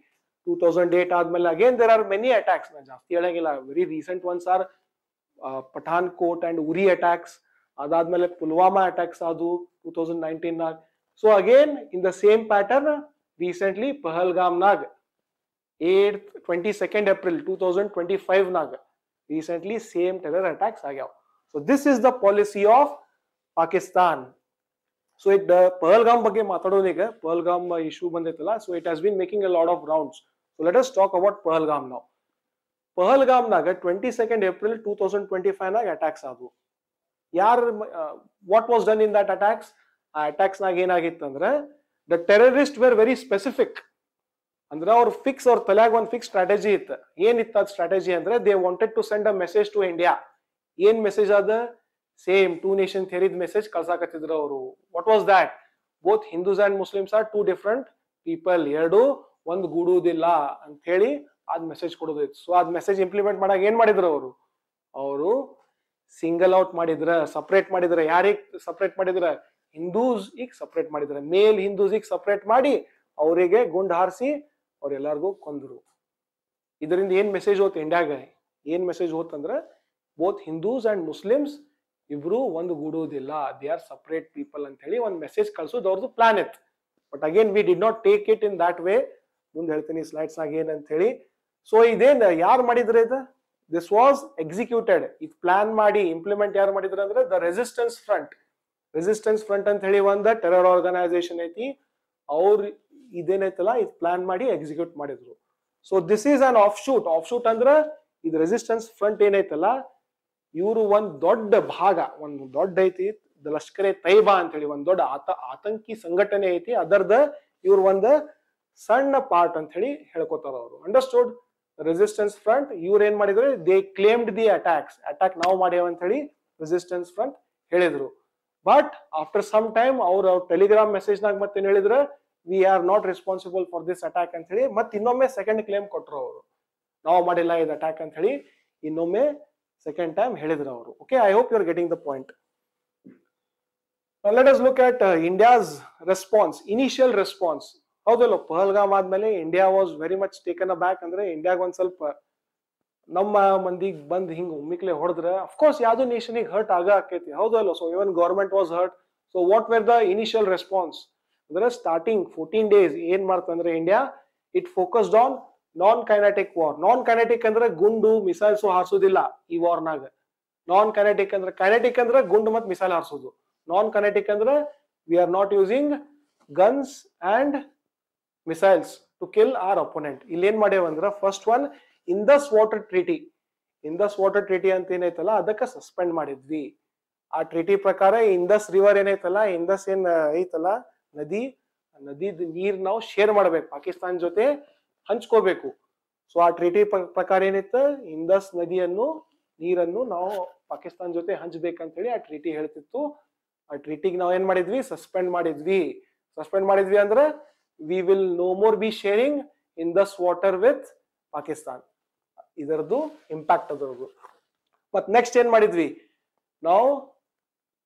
2008 ಆದ್ಮೇಲೆ again there are many attacks. ನಾ ಜಾಸ್ತಿ ಹೇಳಂಗಿಲ್ಲ, very recent ones are Pathankot and Uri attacks. ಅದಾದ್ಮೇಲೆ ಪುಲ್ವಾಮಾ ಅಟ್ಯಾಕ್ಸ್ ಅದು 2019 ನಾಗ. So again in the same pattern recently Pahalgam ನಾಗ 22nd April 2025 ನಾಗ ರೀಸೆಂಟ್ಲಿ ಸೇಮ್ ಟೆರರ್ ಅಟ್ಯಾಕ್ಸ್ ಆಗ್ಯಾವ. So this is the policy of Pakistan. So it Pahalgam ಬಗ್ಗೆ ಮಾತಾಡೋಣ ಈಗ. Pahalgam issue ಬಂದೈತಲ್ಲ, so it has been making a lot of rounds. So let us talk about Pahalgam now. Pahalgam ನಾಗ 22nd April 2025 ನಾಗ ಅಟ್ಯಾಕ್ಸ್ ಆದವು. What was done in that attacks? ಆ ಅಟ್ಯಾಕ್ಸ್ ನಾಗ ಏನಾಗಿತ್ತಂದ್ರೆ the terrorists were very specific. ಅಂದ್ರೆ ಅವ್ರ ಫಿಕ್ಸ್, ಅವ್ರ ತಲೆಯಾಗ ಒಂದು ಫಿಕ್ಸ್ ಸ್ಟ್ರಾಟಜಿ ಇತ್ತು. ಏನಿತ್ತು ಅದ್ ಸ್ಟ್ರಾಟಜಿ ಅಂದ್ರೆ they wanted to send a message to India. ಏನ್ ಮೆಸೇಜ್ ಅದ? ಸೇಮ್ ಟೂ ನೇಷನ್ ಥಿಯರಿದ್ ಮೆಸೇಜ್ ಕಳ್ಸಾಕತ್ತಿದ್ರು ಅವರು. What was that? Both Hindus and Muslims are two different people, ಎರಡು ಒಂದ್ ಗೂಡುವುದಿಲ್ಲ ಅಂತ ಹೇಳಿ ಅದ್ ಮೆಸೇಜ್ ಕೊಡೋದಿತ್ತು. ಸೊ ಅದ್ ಮೆಸೇಜ್ ಇಂಪ್ಲಿಮೆಂಟ್ ಮಾಡಾಗ ಏನ್ ಮಾಡಿದ್ರು ಅವರು ಸಿಂಗಲ್ ಔಟ್ ಮಾಡಿದ್ರ, ಸಪರೇಟ್ ಮಾಡಿದ್ರ. ಯಾರಿಗ್ ಸಪರೇಟ್ ಮಾಡಿದ್ರ? ಹಿಂದೂಸ್ ಈಗ ಸಪರೇಟ್ ಮಾಡಿದ್ರ. ಮೇಲ್ ಹಿಂದೂಸ್ ಈಗ ಸಪರೇಟ್ ಮಾಡಿ ಅವರಿಗೆ ಗುಂಡ್ ಹಾರಿಸಿ ಅವ್ರೆಲ್ಲಾರ್ಗು ಕೊಂದ್ರು. ಇದರಿಂದ ಏನ್ ಮೆಸೇಜ್ ಹೋತ್ ಇಂಡಿಯಾಗ? ಏನ್ ಮೆಸೇಜ್ ಹೋತಂದ್ರ ಬೋತ್ ಹಿಂದೂಸ್ ಅಂಡ್ ಮುಸ್ಲಿಮ್ಸ್ ಇಬ್ರು ಒಂದು ಗೂಡುವುದಿಲ್ಲ, ದೇ ಆರ್ ಸಪರೇಟ್ ಪೀಪಲ್ ಅಂತ ಹೇಳಿ ಒಂದು ಮೆಸೇಜ್ ಕಳ್ಸೋದು ಅವ್ರದ್ದು ಪ್ಲಾನ್ ಇತ್ತು. But again we did not take it in that way. ಮುಂದೆ ಹೇಳ್ತೀನಿ ಸ್ಲೈಡ್ಸ್ ನಾಗ ಏನಂತ ಹೇಳಿ. ಸೊ ಇದೇನ್ ಯಾರು ಮಾಡಿದ್ರೆ ಇದು? This was executed. ಇದು ಪ್ಲಾನ್ ಮಾಡಿ ಇಂಪ್ಲಿಮೆಂಟ್ ಯಾರು ಮಾಡಿದ್ರು ಅಂದ್ರೆ the resistance front. Resistance front ಅಂತ ಹೇಳಿ ಒಂದು ಟೆರರ್ ಆರ್ಗನೈಸೇಷನ್ ಐತಿ. ಅವ್ರು ಇದೇನೈತಲ್ಲ ಇದು ಪ್ಲಾನ್ ಮಾಡಿ ಎಕ್ಸಿಕ್ಯೂಟ್ ಮಾಡಿದ್ರು. So this is an of shoot. Of shoot ಅಂದ್ರ ಇದು ರೆಸಿಸ್ಟೆನ್ಸ್ ಫ್ರಂಟ್ ಏನೈತಲ್ಲ, ಇವರು ಒಂದ್ ದೊಡ್ಡ ಭಾಗ, ಒಂದು ದೊಡ್ಡ ಐತಿ ಲಷ್ಕರ್ ಎ ತೈಬಾ ಅಂತ ಹೇಳಿ ಒಂದ್ ದೊಡ್ಡ ಆತಂಕಿ ಸಂಘಟನೆ ಐತಿ. ಅದರ್ದ ಇವ್ರು ಒಂದು ಸಣ್ಣ ಪಾರ್ಟ್ ಅಂತ ಹೇಳಿ ಹೇಳ್ಕೊತಾರ ಅವರು. ಅಂಡರ್ಸ್ಟುಡ್? ರೆಸಿಸ್ಟೆನ್ಸ್ ಫ್ರಂಟ್ ಇವ್ರು ಏನ್ ಮಾಡಿದ್ರು? ದೇ ಕ್ಲೇಮ್ಡ್ ದಿ ಅಟ್ಯಾಕ್ ನಾವು ಮಾಡ್ಯಾವ ಅಂತ ಹೇಳಿ ರೆಸಿಸ್ಟೆನ್ಸ್ ಫ್ರಂಟ್ ಹೇಳಿದ್ರು. ಬಟ್ ಆಫ್ಟರ್ ಸಮ್ ಟೈಮ್ ಅವ್ರ ಟೆಲಿಗ್ರಾಮ್ ಮೆಸೇಜ್ ನಾಗ ಮತ್ತೇನ್ ಹೇಳಿದ್ರು? V are not responsible for this attack ಅಂತ ಹೇಳಿ ಮತ್ತೆ ಇನ್ನೊಮ್ಮೆ ಸೆಕೆಂಡ್ ಕ್ಲೇಮ್ ಕೊಟ್ರು ಅವರು. ನಾವು ಮಾಡಿಲ್ಲ ಇದು ಅಟ್ಯಾಕ್ ಅಂತ ಹೇಳಿ ಇನ್ನೊಮ್ಮೆ ಸೆಕೆಂಡ್ ಟೈಮ್ ಹೇಳಿದ್ರು ಅವರು. Okay, I hope you are getting the point. Let us look at India's response, initial response. ಹೌದಲ್ಲ, ಪಹಲ್ಗಾಮ್ ಆದ್ಮೇಲೆ India was very much taken aback. ಅಂದ್ರೆ ಇಂಡಿಯಾಗ ಒಂದ್ ಸ್ವಲ್ಪ ನಮ್ಮ ಮಂದಿಗೆ ಬಂದ್ ಹಿಂಗ್ ಒಮ್ಮಿಕ್ಲೆ ಹೊಡೆದ್ರೆ ಅಫ್ಕೋರ್ಸ್ ಯಾವ್ದು ನೇಷನಿಗೆ ಹರ್ಟ್ ಆಕೈತಿ. ಹೌದಲ್ಲ? So even government was hurt. So what were the initial response ಅಂದ್ರೆ ಸ್ಟಾರ್ಟಿಂಗ್ 14 days ಏನ್ ಮಾಡ್ತಂದ್ರೆ India it focused on non kinetic war. Non kinetic ಅಂದ್ರೆ ಗುಂಡು ಮಿಸೈಲ್ಸ್ ಹಾರಿಸೋದಿಲ್ಲ ಈ ವಾರ್ನಾಗ. ನಾನ್ ಕೈನೆಟಿಕ್ ಅಂದ್ರೆ, ಕೈನೆಟಿಕ್ ಅಂದ್ರೆ ಗುಂಡು ಮತ್ತು ಮಿಸೈಲ್ ಹಾರಿಸೋದು. ನಾನ್ ಕೈನೆಟಿಕ್ ಅಂದ್ರೆ we are not using guns and missiles to kill our opponent. ಇಲ್ಲಿ ಏನ್ ಮಾಡ್ಯಾವಂದ್ರ first one Indus water treaty. Indus water treaty ಅಂತ ಏನೈತಲ್ಲ ಅದಕ್ಕೆ ಸಸ್ಪೆಂಡ್ ಮಾಡಿದ್ವಿ. ಆ ಟ್ರೀಟಿ ಪ್ರಕಾರ ಇಂದಸ್ ರಿವರ್ ಏನೈತಲ್ಲ, ಇಂದಸ್ ಏನ್ ಐತಲ್ಲ ನದಿ ನೀರ್ ನಾವು ಶೇರ್ ಮಾಡ್ಬೇಕು, ಪಾಕಿಸ್ತಾನ ಜೊತೆ ಹಂಚ್ಕೋಬೇಕು. ಸೊ ಆ ಟ್ರೀಟಿ ಪ್ರಕಾರ ಏನಿತ್ತು, ಇಂದಸ್ ನದಿಯನ್ನು ನೀರನ್ನು ನಾವು ಪಾಕಿಸ್ತಾನ ಜೊತೆ ಹಂಚ್ಬೇಕಂತ ಹೇಳಿ ಆ ಟ್ರೀಟಿ ಹೇಳ್ತಿತ್ತು. ಆ ಟ್ರೀಟಿಗೆ ನಾವು ಏನ್ ಮಾಡಿದ್ವಿ? ಸಸ್ಪೆಂಡ್ ಮಾಡಿದ್ವಿ ಅಂದ್ರೆ we will no more be sharing Indus water with Pakistan. ಇದರದ್ದು ಇಂಪ್ಯಾಕ್ಟ್ ಅದರದ್ದು. ಮತ್ ನೆಕ್ಸ್ಟ್ ಏನ್ ಮಾಡಿದ್ವಿ ನಾವು?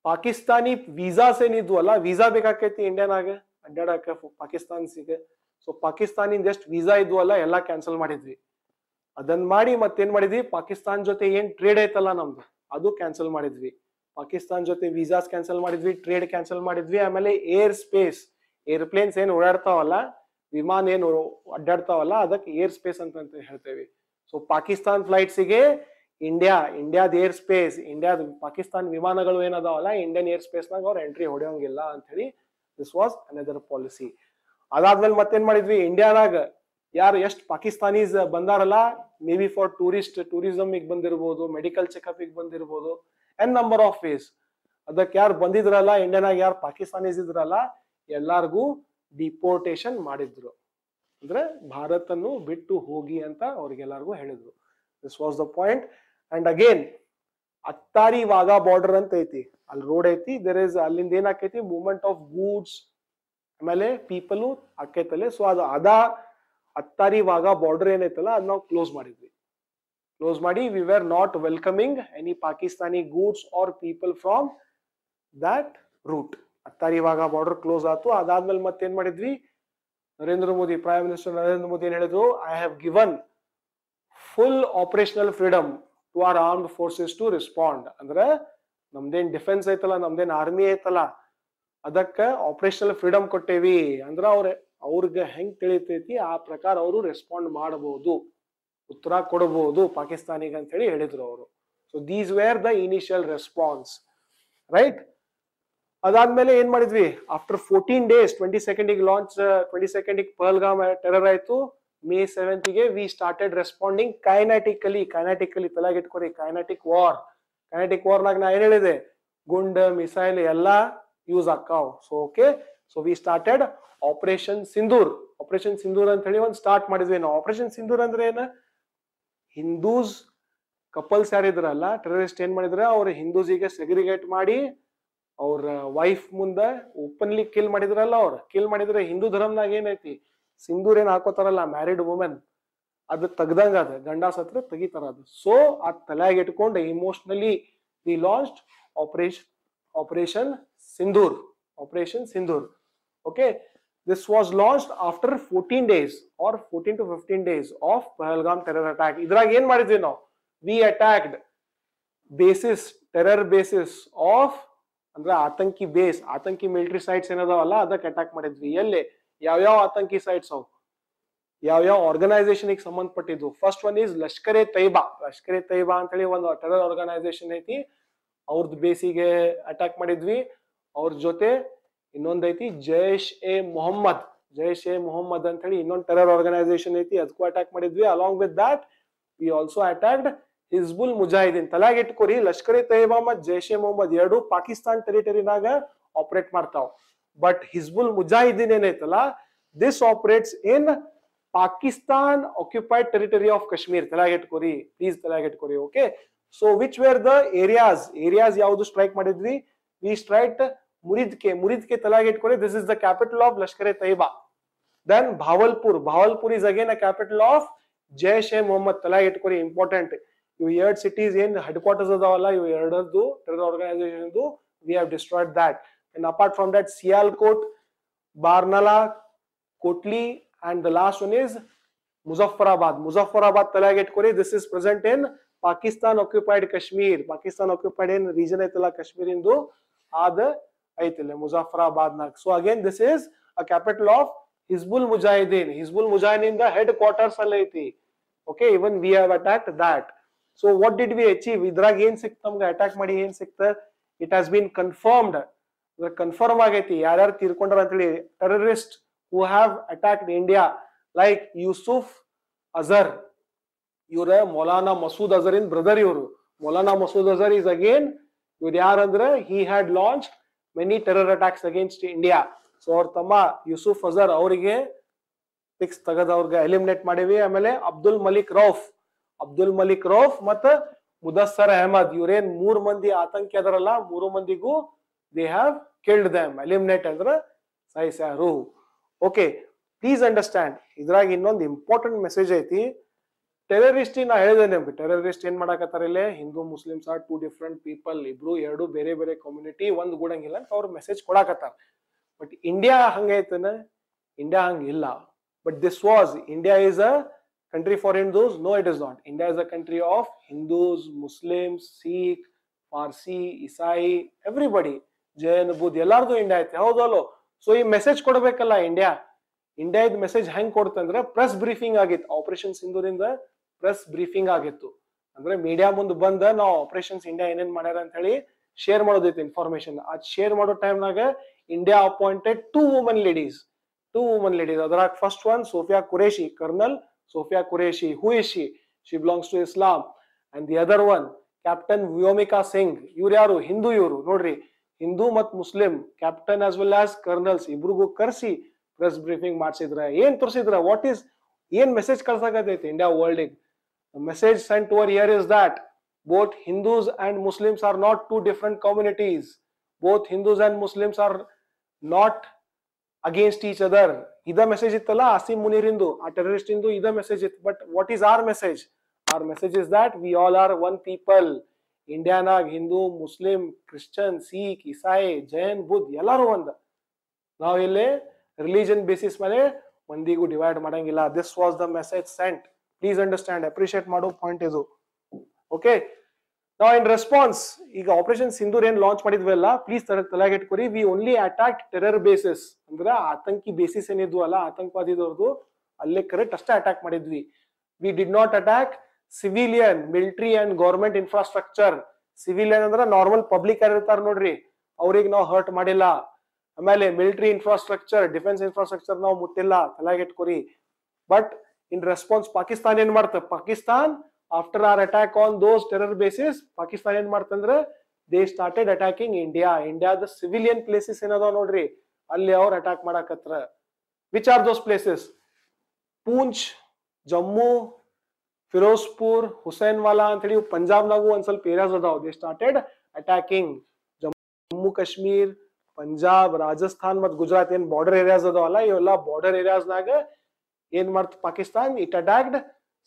ಪಾಕಿಸ್ತಾನಿ ವೀಸಾಸ್ ಏನಿದ್ವು ಅಲ್ಲ, ವೀಸಾ ಬೇಕಾಕೈತಿ ಇಂಡಿಯಾನಾಗ ಅಡ್ಡಾಡಕ ಪಾಕಿಸ್ತಾನ್ಸಿಗೆ. ಸೊ ಪಾಕಿಸ್ತಾನಿಂದ ಎಷ್ಟು ವೀಸಾ ಇದ್ವಲ್ಲ ಎಲ್ಲಾ ಕ್ಯಾನ್ಸಲ್ ಮಾಡಿದ್ವಿ. ಅದನ್ನ ಮಾಡಿ ಮತ್ತೇನ್ ಮಾಡಿದ್ವಿ? ಪಾಕಿಸ್ತಾನ್ ಜೊತೆ ಏನ್ ಟ್ರೇಡ್ ಐತಲ್ಲ ನಮ್ದು ಅದು ಕ್ಯಾನ್ಸಲ್ ಮಾಡಿದ್ವಿ. ಪಾಕಿಸ್ತಾನ್ ಜೊತೆ ವೀಸಾಸ್ ಕ್ಯಾನ್ಸಲ್ ಮಾಡಿದ್ವಿ, ಟ್ರೇಡ್ ಕ್ಯಾನ್ಸಲ್ ಮಾಡಿದ್ವಿ. ಆಮೇಲೆ ಏರ್ ಸ್ಪೇಸ್, ಏರ್ಪ್ಲೇನ್ಸ್ ಏನ್ ಓಡಾಡ್ತಾವಲ್ಲ, ವಿಮಾನ ಏನು ಅಡ್ಡಾಡ್ತಾವಲ್ಲ ಅದಕ್ಕೆ ಏರ್ ಸ್ಪೇಸ್ ಅಂತ ಹೇಳ್ತೇವೆ. ಸೊ ಪಾಕಿಸ್ತಾನ್ ಫ್ಲೈಟ್ಸಿಗೆ ಇಂಡಿಯಾದ ಏರ್ ಸ್ಪೇಸ್, ಇಂಡಿಯಾದ ಪಾಕಿಸ್ತಾನ್ ವಿಮಾನಗಳು ಏನದಾವಲ್ಲ ಇಂಡಿಯನ್ ಏರ್ ಸ್ಪೇಸ್ ನಾಗ ಅವ್ರು ಎಂಟ್ರಿ ಹೊಡೆಯೋಂಗಿಲ್ಲ ಅಂತ ಹೇಳಿ ದಿಸ್ ವಾಸ್ ಅನದರ್ ಪಾಲಿಸಿ. ಅದಾದ್ಮೇಲೆ ಮತ್ತೇನ್ ಮಾಡಿದ್ವಿ? ಇಂಡಿಯಾದಾಗ ಯಾರು ಎಷ್ಟು ಪಾಕಿಸ್ತಾನೀಸ್ ಬಂದಾರಲ್ಲ, ಮೇ ಬಿ ಫಾರ್ ಟೂರಿಸಮ್ ಬಂದಿರ್ಬೋದು, ಮೆಡಿಕಲ್ ಚೆಕಪ್ ಬಂದಿರ್ಬೋದು, ಎನ್ ನಂಬರ್ ಆಫ್ ವೇಸ್. ಅದಕ್ಕೆ ಯಾರು ಬಂದಿದ್ರಲ್ಲ ಇಂಡಿಯಾನಾಗ, ಯಾರು ಪಾಕಿಸ್ತಾನೀಸ್ ಇದ್ರಲ್ಲ ಎಲ್ಲಾರ್ಗೂ ಡಿಪೋರ್ಟೇಷನ್ ಮಾಡಿದ್ರು. ಅಂದ್ರೆ ಭಾರತನ್ನು ಬಿಟ್ಟು ಹೋಗಿ ಅಂತ ಅವ್ರಿಗೆಲ್ಲರಿಗೂ ಹೇಳಿದ್ರು. This was the point. And again Attari Wagah border ಅಂತ ಐತಿ, ಅಲ್ಲಿ ರೋಡ್ ಐತಿ. ದೇರ್ ಇಸ್ ಅಲ್ಲಿಂದ ಏನ್ ಆಕೈತಿ? ಮೂವ್ಮೆಂಟ್ ಆಫ್ ಗೂಡ್ಸ್ ಆಮೇಲೆ ಪೀಪಲ್ ಆಕೈತಲ್ಲಿ. ಸೊ ಅದ ಅತ್ತಾರಿ ವಾಘಾ ಬಾರ್ಡರ್ ಏನೈತಲ್ಲ ಅದ್ ನಾವು ಕ್ಲೋಸ್ ಮಾಡಿ we were not welcoming any Pakistani goods or people from that route. Attari Wagah border close ಆಯ್ತು. ಅದಾದ್ಮೇಲೆ ಮತ್ತೇನ್ ಮಾಡಿದ್ವಿ? ಪ್ರೈಮ್ ಮಿನಿಸ್ಟರ್ ನರೇಂದ್ರ ಮೋದಿ ಏನ್ ಹೇಳಿದ್ರು? I have given full operational freedom to our armed forces to respond. ಅಂದ್ರೆ ನಮ್ದೇನ್ ಡಿಫೆನ್ಸ್ ಐತಲ್ಲ, ನಮ್ದೇನ್ ಆರ್ಮಿ ಐತಲ್ಲ, ಅದಕ್ಕ ಆಪರೇಷನಲ್ ಫ್ರೀಡಮ್ ಕೊಟ್ಟೇವಿ. ಅಂದ್ರ ಅವ್ರಿಗೆ ಹೆಂಗ್ ತಿಳಿತೈತಿ ಆ ಪ್ರಕಾರ ಅವರು ರೆಸ್ಪಾಂಡ್ ಮಾಡಬಹುದು, ಉತ್ತರ ಕೊಡಬಹುದು ಪಾಕಿಸ್ತಾನಿಗೆ ಅಂತ ಹೇಳಿ ಹೇಳಿದ್ರು ಅವರು. So these were the initial response, right? ಅದಾದ್ಮೇಲೆ ಏನ್ ಮಾಡಿದ್ವಿ, after 14 days 22nd launch, 22nd Pahalgam terror ಆಯ್ತು. May 7th we started responding kinetically ತಲೆಗಿಟ್ಕೊರಿ, ಕೈನಾಟಿಕ್ ವಾರ್ ನಾಗ ನಾ ಏನ್ ಹೇಳಿದೆ, ಗುಂಡ್ ಮಿಸೈಲ್ ಎಲ್ಲಾ ಯೂಸ್ ಆಕ್ಕಾವ್. So okay, so we started operation Sindoor ಅಂತ ಹೇಳಿ ಒಂದು ಸ್ಟಾರ್ಟ್ ಮಾಡಿದ್ವಿ ನಾವು. ಆಪರೇಷನ್ ಸಿಂಧೂರ್ ಅಂದ್ರೆ ಏನ, ಹಿಂದೂಸ್ ಕಪಲ್ಸ್ ಯಾರಿದ್ರಲ್ಲ ಟೆರರಿಸ್ಟ್ ಏನ್ ಮಾಡಿದ್ರ, ಅವ್ರ ಹಿಂದೂಸಿಗೆ ಸೆಗ್ರಿಗೇಟ್ ಮಾಡಿ ಅವ್ರ ವೈಫ್ ಮುಂದ ಓಪನ್ಲಿ ಕಿಲ್ ಮಾಡಿದ್ರಲ್ಲ. ಕಿಲ್ ಮಾಡಿದ್ರೆ ಹಿಂದೂ ಧರ್ಮನಾಗ ಏನೈತಿ, ಸಿಂಧೂರ್ ಏನ್ ಹಾಕೋತಾರಲ್ಲ ಮ್ಯಾರಿಡ್ ವುಮೆನ್, ಅದು ತೆಗ್ದಂಗ ಅದ, ಗಂಡ ಸತ್ರ ತೆಗಿತಾರ ಅದು. ಸೊ ಅದ್ ತಲೆಯಾಗ ಇಟ್ಕೊಂಡು emotionally we launched operation Sindoor. Okay, this was launched after 14 days or 14 to 15 days of Pahalgam terror attack. ಇದ್ರಾಗ ಏನ್ ಮಾಡಿದ್ವಿ ನಾವು, we attacked terror basis of ಅಂದ್ರೆ ಆತಂಕಿ ಮಿಲಿಟರಿ ಸೈಟ್ಸ್ ಏನದಾವಲ್ಲ ಅದಕ್ಕೆ ಅಟ್ಯಾಕ್ ಮಾಡಿದ್ವಿ. ಎಲ್ಲಿ ಯಾವ್ಯಾವ ಆತಂಕಿ ಸೈಟ್ಸ್ ಅವು, ಯಾವ್ಯಾವ ಆರ್ಗನೈಸೇಷನ್ ಸಂಬಂಧಪಟ್ಟಿದ್ದು. First one is Lashkar e Taiba ಅಂತ ಹೇಳಿ ಒಂದು ಟೆರರ್ ಆರ್ಗನೈಸೇಷನ್ ಐತಿ, ಅವ್ರದ್ದು ಬೇಸಿಗೆ ಅಟ್ಯಾಕ್ ಮಾಡಿದ್ವಿ. ಅವ್ರ ಜೊತೆ ಇನ್ನೊಂದೈತಿ ಜೈಷ್ ಎ ಮೊಹಮ್ಮದ್ ಅಂತ ಹೇಳಿ ಇನ್ನೊಂದು ಟೆರರ್ ಆರ್ಗನೈಸೇಷನ್ ಐತಿ, ಅದಕ್ಕೂ ಅಟ್ಯಾಕ್ ಮಾಡಿದ್ವಿ. Along with that we also attacked Hizbul Mujahideen. ತಲೆಯಾಗ ಇಟ್ಕೋರಿ, ಲಷ್ಕರ್ ಎ ತೈಬಾ ಮತ್ತು ಜೈಷ್ ಎ ಮೊಹಮ್ಮದ್ ಎರಡು ಪಾಕಿಸ್ತಾನ್ ಟೆರಿಟರಿನಾಗ ಆಪರೇಟ್ ಮಾಡ್ತಾವ. ಬಟ್ ಹಿಜ್ಬುಲ್ ಮುಜಾಹಿದೀನ್ ಏನೈತಲ್ಲ, this operates in Pakistan occupied territory of Kashmir. Please ತಲೆಯಾಗ ಇಟ್ಕೋರಿ. Okay, so which where the areas ಯಾವ್ದು ಸ್ಟ್ರೈಕ್ ಮಾಡಿದ್ವಿ, ವಿ ಸ್ಟ್ರೈಕ್ ಮುರಿದ್ಕೆ ತಲೆಯಾಗ ಇಟ್ಕೋರಿ. This is the capital of Lashkar e Taiba. Then Bahawalpur is again a capital of Jaish e Mohammad. ತಲೆಯಾಗ ಇಟ್ಕೋರಿ, ಇಂಪಾರ್ಟೆಂಟ್. ಇವು ಎರಡ್ ಸಿಟೀಸ್ ಏನ್ ಹೆಡ್ ಕ್ವಾರ್ಟರ್ಸ್ ಅದಾವಲ್ಲ, ಇವು ಎರಡದ್ದು terror organisation we have destroyed that. And apart from that Sialkot, Barnala, Kotli, and the last one is Muzaffarabad. ತಲೆಯಾಗ ಇಟ್ಕೋರಿ, this is present in Pakistan occupied Kashmir. Pakistan occupied in region ಐತಲ್ಲ ಕಾಶ್ಮೀರ್ ಇಂದು, ಅದ ಐತಿಲ್ಲ ಮುಜಫರಾಬಾದ್ ನಾಗ. So again this is a capital of Hizbul Mujahideen the head quarters ಅಲ್ಲಿ ಐತಿ. Okay, even we have attacked that. So what did we achieve, ಇದ್ರಾಗ ಏನ್ ಸಿಕ್ತ ನಮ್ಗೆ, ಅಟ್ಯಾಕ್ ಮಾಡಿ ಏನ್ ಸಿಕ್ತ, ಇಟ್ ಹ್ಯಾಸ್ ಬೀನ್ ಕನ್ಫರ್ಮ್ ಆಗೈತಿ ಯಾರ್ಯಾರು ತೀರ್ಕೊಂಡ್ರ ಅಂತ ಹೇಳಿ. Terrorist who have attacked India like Yusuf Azhar, ಇವರ ಮೌಲಾನಾ ಮಸೂದ್ ಅಜರಿನ್ ಬ್ರದರ್. ಇವರು ಮೌಲಾನಾ ಮಸೂದ್ ಅಜರ್ is again, ಇವ್ರು ಯಾರಂದ್ರೆ he had launched many terror attacks against India. So ಅವ್ರ ತಮ್ಮ ಯೂಸುಫ್ ಅಜರ್ ಅವರಿಗೆ ಫಿಕ್ಸ್ ತೆಗೆದು ಅವ್ರಿಗೆ ಎಲಿಮಿನೇಟ್ ಮಾಡಿವಿ. ಆಮೇಲೆ ಅಬ್ದುಲ್ ಮಲಿಕ್ ರೌಫ್ ಮತ್ತು ಮುದಸ್ಸರ್ ಅಹಮದ್, ಇವ್ರೇನ್ 3 ಮಂದಿ ಆತಂಕಿ ಅದರಲ್ಲ, 3 ಮಂದಿಗೂ they have killed them. Eliminate ಅಂದ್ರೆ ಸಾಯಿಸ್ಯಾರು. ಓಕೆ, ಪ್ಲೀಸ್ ಅಂಡರ್ಸ್ಟ್ಯಾಂಡ್, ಇದ್ರಾಗ ಇನ್ನೊಂದು ಇಂಪಾರ್ಟೆಂಟ್ ಮೆಸೇಜ್ ಐತಿ. ಟೆರರಿಸ್ಟ್ ನಾ ಹೇಳಿದೆ ನಿಮ್ಗೆ, ಟೆರರಿಸ್ಟ್ ಏನ್ ಮಾಡಕತ್ತಾರ ಇಲ್ಲಿ, Hindu Muslims are 2 different people, ಎರಡು ಬೇರೆ ಕಮ್ಯುನಿಟಿ, ಒಂದ್ ಗೂಡಂಗಿಲ್ಲ ಅಂತ ಅವ್ರ ಮೆಸೇಜ್ ಕೊಡಾಕತ್ತಾರ. ಬಟ್ ಇಂಡಿಯಾ ಹಂಗೈತನ, ಇಂಡಿಯಾ ಹಂಗಿಲ್ಲ. But this was, India is a country for Hindus? No, it is not. India is a country of Hindus, Muslims, Sikh, Parsi, ಇಸಾಯಿ, ಎವ್ರಿಬಡಿ, ಜೈನ್, ಬುದ್ಧ, ಎಲ್ಲಾರ್ದು ಇಂಡಿಯಾ ಐತಿ, ಹೌದಲ್ಲೋ? ಸೊ ಈ ಮೆಸೇಜ್ ಕೊಡ್ಬೇಕಲ್ಲ ಇಂಡಿಯಾ ಇದ್ ಮೆಸೇಜ್ ಹೆಂಗ್ ಕೊಡ್ತಂದ್ರೆ ಪ್ರೆಸ್ ಬ್ರೀಫಿಂಗ್ ಆಗಿತ್ತು. ಆಪರೇಷನ್ ಸಿಂಧೂರಿಂದ ಪ್ರೆಸ್ ಬ್ರೀಫಿಂಗ್ ಆಗಿತ್ತು. ಅಂದ್ರೆ ಮೀಡಿಯಾ ಮುಂದೆ ಬಂದ ನಾವು ಆಪರೇಷನ್ಸ್ ಇಂಡಿಯಾ ಏನೇನ್ ಮಾಡ್ಯಾರ ಅಂತ ಹೇಳಿ ಶೇರ್ ಮಾಡೋದೈತಿ ಇನ್ಫಾರ್ಮೇಶನ್. ಅದ್ ಶೇರ್ ಮಾಡೋ ಟೈಮ್ನಾಗ ಇಂಡಿಯಾ ಅಪಾಯಿಂಟೆಡ್ 2 women ladies. ಅದ್ರಾಗ first one Sofia Qureshi, colonel Sofia Qureshi. Who is she? She belongs to Islam. And the other one captain Vyomika Singh. ಇವ್ರು ಯಾರು? ಹಿಂದೂ. ಇವರು ನೋಡ್ರಿ, ಹಿಂದೂ ಮತ್ Muslim captain as well as colonels ಇಬ್ರಿಗೂ ಕರ್ಸಿ ಪ್ರೆಸ್ ಬ್ರೀಫಿಂಗ್ ಮಾಡ್ಸಿದ್ರ. ಏನ್ ತೋರಿಸಿದ್ರ? ವಾಟ್ ಈಸ್, ಏನ್ ಮೆಸೇಜ್ ಕಳ್ಸಾಕತೈತಿ India world? Message sent over here is that both Hindus and Muslims are not 2 different communities. Both Hindus and Muslims are not against each other. Ida message ittala Asim Munirindu, a terrorist indu, ida message it. But what is our message? Our message is that we all are one people. India nag Hindu, Muslim, Christian, Sikh, Isai, Jain, Buddha ellaru onda. Now ille religion basis mele mandigu divide madangilla. This was the message sent. Please understand, appreciate mado point idu. Okay, now in response, ಈಗ ಆಪರೇಷನ್ ಸಿಂಧೂರ್ ಏನ್ ಲಾಂಚ್ ಮಾಡಿದ್ವಲ್ಲ, ಪ್ಲೀಸ್ ತಲೆಗಿಟ್ಕೊರಿ, we only attack terror bases. ಅಂದ್ರೆ ಆತಂಕಿ ಬೇಸಿಸ್ ಏನಿದ್ವು ಅಲ್ಲ, ಆತಂಕವಾದಿದವ್ರದ್ದು ಅಲ್ಲೇ ಕರೆಕ್ಟ್ ಅಷ್ಟೇ ಅಟ್ಯಾಕ್ ಮಾಡಿದ್ವಿ. V did not attack civilian, military and government infrastructure. Civilian ಅಂದ್ರೆ ನಾರ್ಮಲ್ ಪಬ್ಲಿಕ್ ಯಾರು ಇರ್ತಾರ ನೋಡ್ರಿ, ಅವ್ರಿಗೆ ನಾವು ಹರ್ಟ್ ಮಾಡಿಲ್ಲ. ಆಮೇಲೆ ಮಿಲಿಟರಿ ಇನ್ಫ್ರಾಸ್ಟ್ರಕ್ಚರ್, ಡಿಫೆನ್ಸ್ ಇನ್ಫ್ರಾಸ್ಟ್ರಕ್ಚರ್ ನಾವು ಮುಟ್ಟಿಲ್ಲ, ತಲೆಗಿಟ್ಕೊರಿ. ಬಟ್ ಇನ್ ರೆಸ್ಪಾನ್ಸ್ ಪಾಕಿಸ್ತಾನ್ ಏನ್ ಮಾಡ್ತ, Pakistan after our attack on those terror bases, Pakistan ಏನ್ ಮಾಡ್ತಂದ್ರ ದೇ ಸ್ಟಾರ್ಟೆಡ್ ಅಟ್ಯಾಕಿಂಗ್ ಇಂಡಿಯಾ. ಇಂಡಿಯಾದ ಸಿವಿಲಿಯನ್ ಪ್ಲೇಸಸ್ ಏನದಾವ ನೋಡ್ರಿ, ಅಲ್ಲಿ ಅವ್ರು ಅಟ್ಯಾಕ್ ಮಾಡಕತ್ರ. Which are those places? Poonch, Jammu, Firozpur, Hussainiwala ಅಂತ ಹೇಳಿ ಪಂಜಾಬ್ನಾಗೂ ಒಂದ್ ಸ್ವಲ್ಪ ಏರಿಯಾಸ್ ಅದಾವ. They started attacking Jammu Kashmir, Punjab, Rajasthan ಮತ್ತು ಗುಜರಾತ್ ಏನ್ ಬಾರ್ಡರ್ ಏರಿಯಾಸ್ ಅದಾವಲ್ಲ, ಇವೆಲ್ಲ ಬಾರ್ಡರ್ ಏರಿಯಾಸ್ನಾಗ ಏನ್ ಮಾಡ್ತ Pakistan, it attacked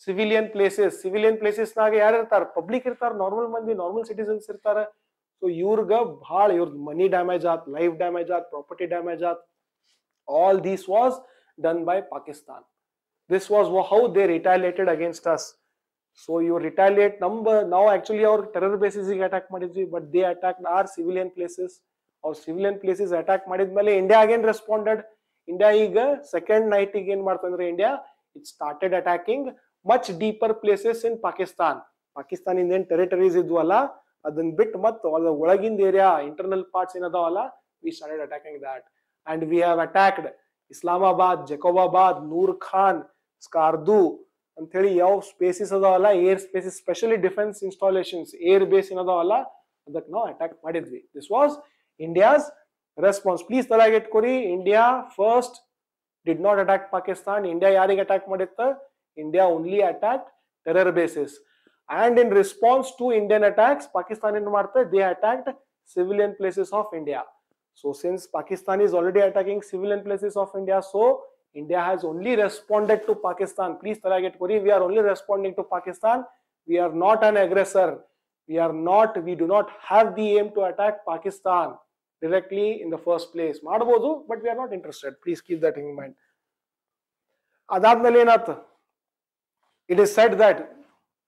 civilian places. Civilian places ನಾಗ ಯಾರು ಇರ್ತಾರ? ಪಬ್ಲಿಕ್ ಇರ್ತಾರ, ನಾರ್ಮಲ್ ಮಂದಿ, ನಾರ್ಮಲ್ ಸಿಟಿಸನ್ಸ್ ಇರ್ತಾರ. ಸೊ ಇವ್ರಗ ಬಹಳ ಇವ್ರದ್ ಮನಿ ಡ್ಯಾಮೇಜ್ ಆತ್, ಲೈಫ್ ಡ್ಯಾಮೇಜ್ ಆತ್, ಪ್ರಾಪರ್ಟಿ ಡ್ಯಾಮೇಜ್ ಆತ್. All this was done by Pakistan. This was how they retaliated against us. So you retaliate now actually our terror bases attack ಮಾಡಿದ್ವಿ, but they attacked our civilian places. Our civilian places attack ಮಾಡಿದ್ಮೇಲೆ India again responded. India ಈಗ second night ಗೆ ಏನ್ ಮಾಡ್ತಂದ್ರೆ India, it started attacking much deeper places in Pakistan. Pakistan ಏನ್ ಟೆರಿಟರೀಸ್ ಇದ್ವಲ್ಲ ಅದನ್ನ ಬಿಟ್ಟು ಮತ್ತೆ ಒಳಗಿಂದ ಏರಿಯಾ, ಇಂಟರ್ನಲ್ ಪಾರ್ಟ್ಸ್ ಏನದಾವಲ್ಲ, we started attacking that. And we have attacked Islamabad, Jacobabad, Noor Khan, Skardu ಅಂತ ಹೇಳಿ ಯಾವ ಸ್ಪೇಸಸ್ ಅದಾವಲ್ಲ, air spaces, specially defence installations, air base ಏನದಾವಲ್ಲ, ಅದಕ್ಕೆ ನಾವು ಅಟ್ಯಾಕ್ ಮಾಡಿದ್ವಿ. This was India's response. Please ತಲೆಗಿಟ್ಕೊರಿ, India first did not attack Pakistan. India ಯಾರಿಗೆ ಅಟ್ಯಾಕ್ ಮಾಡಿತ್ತ? India only attack terror bases. And in response to Indian attacks, Pakistan ಏನ್ ಮಾಡ್ತಾರೆ? They attacked civilian places of India. So since Pakistan is already attacking civilian places of India, so India has only responded to Pakistan. Please target kori, we are only responding to Pakistan. We are not an aggressor. We do not have the aim to attack Pakistan directly in the first place. Madabodu, but we are not interested. Please keep that in mind. Adadmele enat, it is said that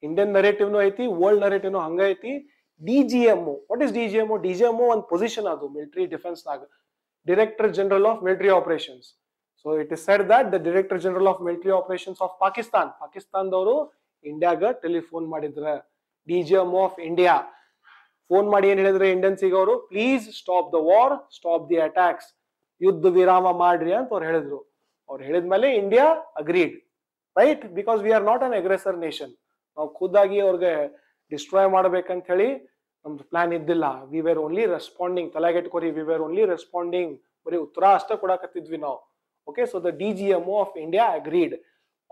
Indian narrative no aiti, world narrative no hanga aiti. DGMO. What is DGMO? DGMO one position adu military defense naga, Director General of Military Operations. So it is said that the Director General of Military Operations of Pakistan davaru India ga telephone madidra. DGMO of India phone ಮಾಡಿ ಏನ್ ಹೇಳಿದ್ರೆ ಇಂಡಿಯನ್ಸಿಗೆ ಅವರು, please stop the war, stop the attacks, ಯುದ್ಧ ವಿರಾಮ ಮಾಡ್ರಿ ಅಂತ ಅವ್ರು ಹೇಳಿದ್ರು. ಅವ್ರು ಹೇಳಿದ್ಮೇಲೆ India agreed, right? Because we are not an aggressor nation. ನಾವು ಖುದ್ದಾಗಿ ಅವ್ರಿಗೆ ಡಿಸ್ಟ್ರಾಯ್ ಮಾಡ್ಬೇಕಂತ ಹೇಳಿ ನಮ್ದು ಪ್ಲಾನ್ ಇದ್ದಿಲ್ಲ. We were only responding. ತಲೆಗೆಟ್ಕೊರಿ, ವಿ ವೇರ್ ಓನ್ಲಿ ರೆಸ್ಪಾಂಡಿಂಗ್. ಬರೀ ಉತ್ತರ ಅಷ್ಟೇ ಕೊಡಕತ್ತಿದ್ವಿ ನಾವು. Okay, so the DGMO of India agreed.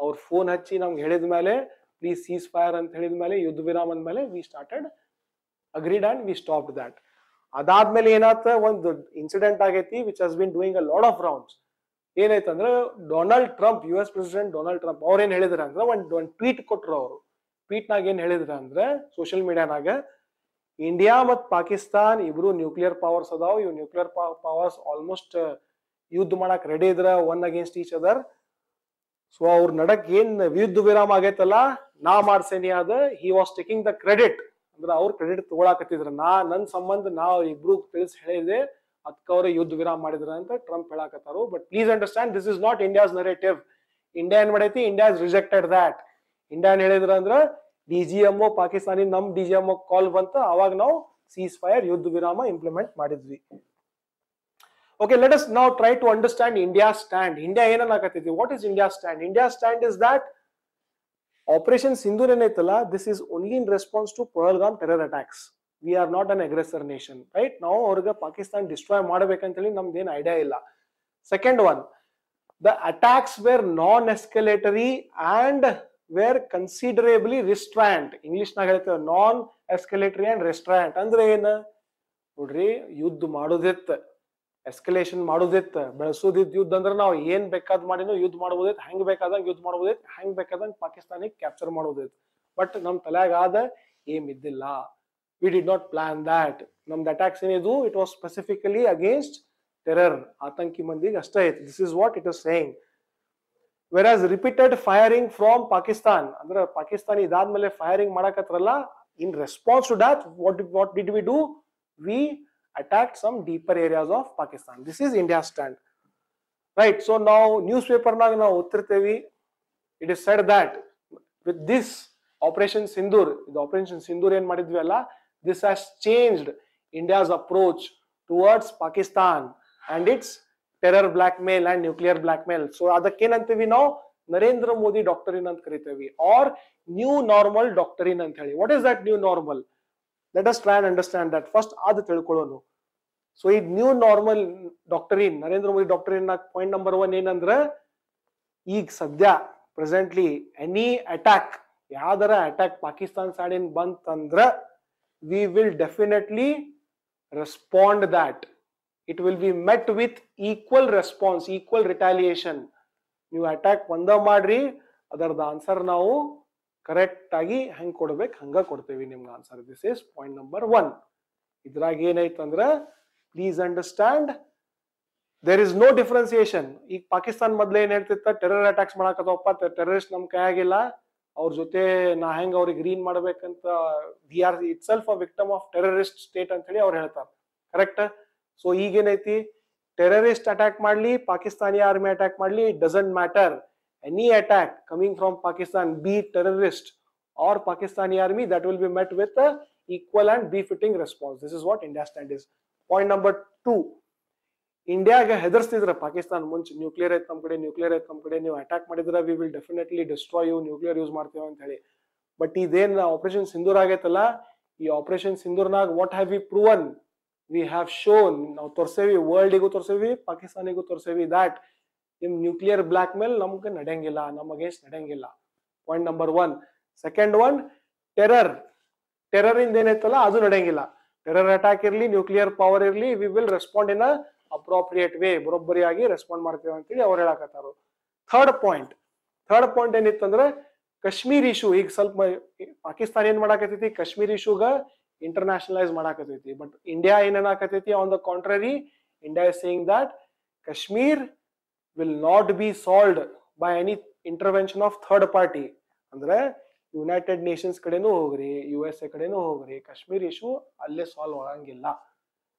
ಅವ್ರು ಫೋನ್ ಹಚ್ಚಿ ನಮ್ಗೆ ಹೇಳಿದ ಮೇಲೆ, ಪ್ಲೀಸ್ ಸೀಸ್ ಫೈರ್ ಅಂತ ಹೇಳಿದ ಮೇಲೆ, ಯುದ್ಧ ವಿರಾಮ ಅಂದ್ಮೇಲೆ we started agreed and we stopped that. ಅದಾದ್ಮೇಲೆ ಏನಾತ, ಒಂದು ಇನ್ಸಿಡೆಂಟ್ ಆಗೈತಿ which has been doing a lot of rounds. ಏನಾಯ್ತಂದ್ರೆ Donald Trump, US president Donald Trump ಅವ್ರೇನ್ ಹೇಳಿದ್ರ ಅಂದ್ರೆ ಒಂದು ಟ್ವೀಟ್ ಕೊಟ್ರು. ಅವರು ಟ್ವೀಟ್ನಾಗ ಏನ್ ಹೇಳಿದ್ರ ಅಂದ್ರೆ ಸೋಷಿಯಲ್ ಮೀಡಿಯಾನಾಗ, ಇಂಡಿಯಾ ಮತ್ತು ಪಾಕಿಸ್ತಾನ್ ಇಬ್ರು ನ್ಯೂಕ್ಲಿಯರ್ ಪವರ್ಸ್ ಅದಾವ. ಇವ್ ನ್ಯೂಕ್ಲಿಯರ್ ಪವರ್ಸ್ ಆಲ್ಮೋಸ್ಟ್ ಯುದ್ಧ ಮಾಡಕ್ ರೆಡಿ ಇದ್ರ, one against each other. So ಅವ್ರ ನಡಕ್ ಏನ್ ಯುದ್ಧ ವಿರಾಮ ಆಗೈತಲ್ಲ, ನಾ ಮಾಡ್ಸೇನಿ ಅದ, he was taking the credit. ಅಂದ್ರೆ ಅವ್ರ ಕ್ರೆಡಿಟ್ ತಗೊಳಕತ್ತಿದ್ರ, ನನ್ ಸಂಬಂಧ ನಾವು ಇಬ್ರು ತಿಳಿಸಿ ಹೇಳಿದೆ, ಅದಕ್ಕೆ ಅವ್ರ ಯುದ್ಧ ವಿರಾಮ ಮಾಡಿದ್ರ ಅಂತ ಟ್ರಂಪ್ ಹೇಳಕತ್ತಾರು. But please understand, this is not India's narrative. India ಏನ್ ಮಾಡೈತಿ? India is rejected that. India ಏನ್ ಹೇಳಿದ್ರ ಅಂದ್ರ DGMO, ಪಾಕಿಸ್ತಾನಿ ನಮ್ DGMO ಕಾಲ್ ಬಂತ, ಅವಾಗ ನಾವು ಸೀಸ್ ಫೈರ್, ಯುದ್ಧ ವಿರಾಮ ಇಂಪ್ಲಿಮೆಂಟ್ ಮಾಡಿದ್ವಿ. Okay, let us now try to understand India's stand. India ಏನನ್ನಾಕತ್ತೈತಿ? What is India's stand? India's stand is that Operation Sindoor ಏನೈತಲ್ಲ, this is only in response to Pahalgam terror attacks. We are not an aggressor nation, right? ನಾವು ಅವ್ರಿಗೆ ಪಾಕಿಸ್ತಾನ್ ಡಿಸ್ಟ್ರಾಯ್ ಮಾಡಬೇಕಂತೇಳಿ ನಮ್ದೇನು ಐಡಿಯಾ ಇಲ್ಲ. Second one, the attacks were non-escalatory and were considerably restrained. English ನಾಗ ಹೇಳ್ತೇವೆ non-escalatory and restraint. ಅಂದ್ರೆ ಏನು ನೋಡ್ರಿ, ಯುದ್ಧ ಮಾಡೋದಿತ್ತ, ಎಸ್ಕಲೇಷನ್ ಮಾಡೋದಿತ್ತ, ಬೆಳೆಸೋದಿತ್ತು ಯುದ್ಧ. ಅಂದ್ರೆ ನಾವು ಏನ್ ಬೇಕಾದ್ ಮಾಡಿನೋ ಯುದ್ಧ ಮಾಡ್ಬೋದಿತ್ತು, ಹೆಂಗ್ ಬೇಕಾದಂಗ ಯುದ್ಧ ಮಾಡ್ಬೋದಿತ್ತು, ಹೆಂಗ್ ಬೇಕಾದಂಗ ಪಾಕಿಸ್ತಾನಿಗೆ ಕ್ಯಾಪ್ಚರ್ ಮಾಡೋದಿತ್ತು. ಬಟ್ ನಮ್ ತಲೆಯಾಗ ಆದ ಏಮ್ ಇದ್ದಿಲ್ಲ. We did not plan that. ನಮ್ದು ಅಟ್ಯಾಕ್ಸ್ ಏನಿದು, it was specifically against terror, ಆತಂಕಿ ಮಂದಿಗೆ ಅಷ್ಟೇ ಐತಿ. This is what it is saying. Whereas repeated firing from Pakistan, ಅಂದ್ರೆ ಪಾಕಿಸ್ತಾನ ಇದಾದ್ಮೇಲೆ ಫೈರಿಂಗ್ ಮಾಡಕತ್ರಲ್ಲ, in response to that, what did we do? We attacked some deeper areas of Pakistan. This is India's stand, right? So now newspaper naga ನಾವು ಓದ್ತಿರ್ತೇವಿ, it is said that with this Operation Sindoor, the Operation Sindoor ಏನ್ ಮಾಡಿದ್ವಿ ಅಲ್ಲ, this has changed India's approach towards Pakistan and its terror blackmail and nuclear blackmail. So ಅದಕ್ಕೇನಂತೀವಿ ನಾವು ನರೇಂದ್ರ ಮೋದಿ ಡಾಕ್ಟರಿನ್ ಅಂತ ಕರಿತೇವಿ or new normal doctrine ಅಂತ ಹೇಳಿ. What is that new normal? Let us try and understand that. First ಅದು ತಿಳ್ಕೊಳ್ಳೋಣ. ಸೊ ಈ new normal doctrine Narendra Modi doctrine point number 1 ಏನಂದ್ರೆ ಈಗ ಸದ್ಯ ಪ್ರೆಸೆಂಟ್ಲಿ ಎನಿ ಅಟ್ಯಾಕ್ ಯಾವ್ದಾರ ಅಟ್ಯಾಕ್ ಪಾಕಿಸ್ತಾನ್ ಸೈಡ್ ಬಂತಂದ್ರ we will definitely respond that. It will be met with equal response, equal retaliation. ನೀವು ಅಟ್ಯಾಕ್ ಒಂದ ಮಾಡ್ರಿ, ಅದರದ ಆನ್ಸರ್ ನಾವು ಕರೆಕ್ಟ್ ಆಗಿ ಹೆಂಗ್ ಕೊಡ್ಬೇಕು ಹಂಗ ಕೊಡ್ತೇವಿ ನಿಮ್ಗೆ answer. This is point number 1. ಇದ್ರಾಗ ಏನೈತಂದ್ರ please understand there is no differentiation. ಈಗ ಪಾಕಿಸ್ತಾನ್ ಮೊದ್ಲು ಏನ್ ಹೇಳ್ತಿತ್ತ, ಟೆರರ್ ಅಟ್ಯಾಕ್ಸ್ ಮಾಡಕತ್ತವಪ್ಪ, ಟೆರರಿಸ್ಟ್ ನಮ್ ಕೈಯಾಗಿಲ್ಲ, ಅವ್ರ ಜೊತೆ ನಾ ಹೆಂಗ್ ಅವ್ರಿಗೆ ಗ್ರೀನ್ ಮಾಡ್ಬೇಕಂತ, we are itself a victim of terrorist state ಅಂತ ಹೇಳಿ ಅವ್ರು ಹೇಳ್ತಾರೆ. ಕರೆಕ್ಟ್? ಸೊ ಈಗೇನೈತಿ, ಟೆರರಿಸ್ಟ್ ಅಟ್ಯಾಕ್ ಮಾಡ್ಲಿ, ಪಾಕಿಸ್ತಾನಿ ಆರ್ಮಿ ಅಟ್ಯಾಕ್ ಮಾಡ್ಲಿ, it doesn't matter. Any attack coming from Pakistan, be terrorist or Pakistani army, that will be met with a equal and befitting response. This is what India stand is. Point number 2, ಇಂಡಿಯಾಗೆ ಹೆದರ್ಸ್ತಿದ್ರ ಪಾಕಿಸ್ತಾನ್ ಮುಂಚೆ, ನ್ಯೂಕ್ಲಿಯರ್ ಐತ್ ನಮ್ ಕಡೆ, ನ್ಯೂಕ್ಲಿಯರ್ ಐತ್ ನಮ್ ಕಡೆ, ನೀವು ಅಟ್ಯಾಕ್ ಮಾಡಿದ್ರ we will definitely destroy you, nuclear use ಮಾಡ್ತೇವೆ ಅಂತ ಹೇಳಿ. ಬಟ್ ಇದೇನ್ ಆಪರೇಷನ್ ಸಿಂಧೂರ್ ಆಗೈತಲ್ಲ, ಈ ಆಪರೇಷನ್ ಸಿಂಧೂರ್ನಾಗ what have we proven? We have shown, ನಾವು ತೋರ್ಸೇವಿ, ವರ್ಲ್ಡ್ಗೂ ತೋರ್ಸೇವಿ, ಪಾಕಿಸ್ತಾನಿಗೂ ತೋರ್ಸೇವಿ, ದಟ್ ನಿಮ್ ನ್ಯೂಕ್ಲಿಯರ್ ಬ್ಲಾಕ್ ಮೇಲ್ ನಮ್ಗೆ ನಡೆಯಂಗಿಲ್ಲ, ನಮ್ ಅಗೇನ್ಸ್ಟ್ ನಡೆಯಂಗಿಲ್ಲ. Point number 1. Second one, terror ಇಂದ ಏನೈತಲ್ಲ ಅದು ನಡೆಯಂಗಿಲ್ಲ. ಟೆರರ್ ಅಟ್ಯಾಕ್ ಇರ್ಲಿ, ನ್ಯೂಕ್ಲಿಯರ್ ಪವರ್ ಇರ್ಲಿ, we will respond in appropriate way, ಬರೋಬ್ಬರಿಯಾಗಿ ರೆಸ್ಪಾಂಡ್ ಮಾಡ್ತೇವೆ ಅಂತೇಳಿ ಅವ್ರು ಹೇಳಕತ್ತಾರ. ಥರ್ಡ್ ಪಾಯಿಂಟ್ ಏನಿತ್ತಂದ್ರೆ ಕಾಶ್ಮೀರ್ ಇಶ್ಯೂ. ಈಗ ಸ್ವಲ್ಪ ಪಾಕಿಸ್ತಾನ ಏನ್ ಮಾಡಾಕತೈತಿ, ಕಾಶ್ಮೀರ್ ಇಶ್ಯೂಗ ಇಂಟರ್ನ್ಯಾಷನಲೈಸ್ ಮಾಡಾಕತೈತಿ. ಬಟ್ ಇಂಡಿಯಾ ಏನಾಕತೈತಿ, on the contrary, India is saying that Kashmir will not be solved by any intervention of third party. ಅಂದ್ರೆ ಯುನೈಟೆಡ್ ನೇಷನ್ಸ್ ಕಡೆನೂ ಹೋಗ್ರಿ, USA ಕಡೆನೂ ಹೋಗ್ರಿ, ಕಾಶ್ಮೀರ್ ಇಶ್ಯೂ ಅಲ್ಲೇ ಸಾಲ್ವ್ ಆಗಂಗಿಲ್ಲ.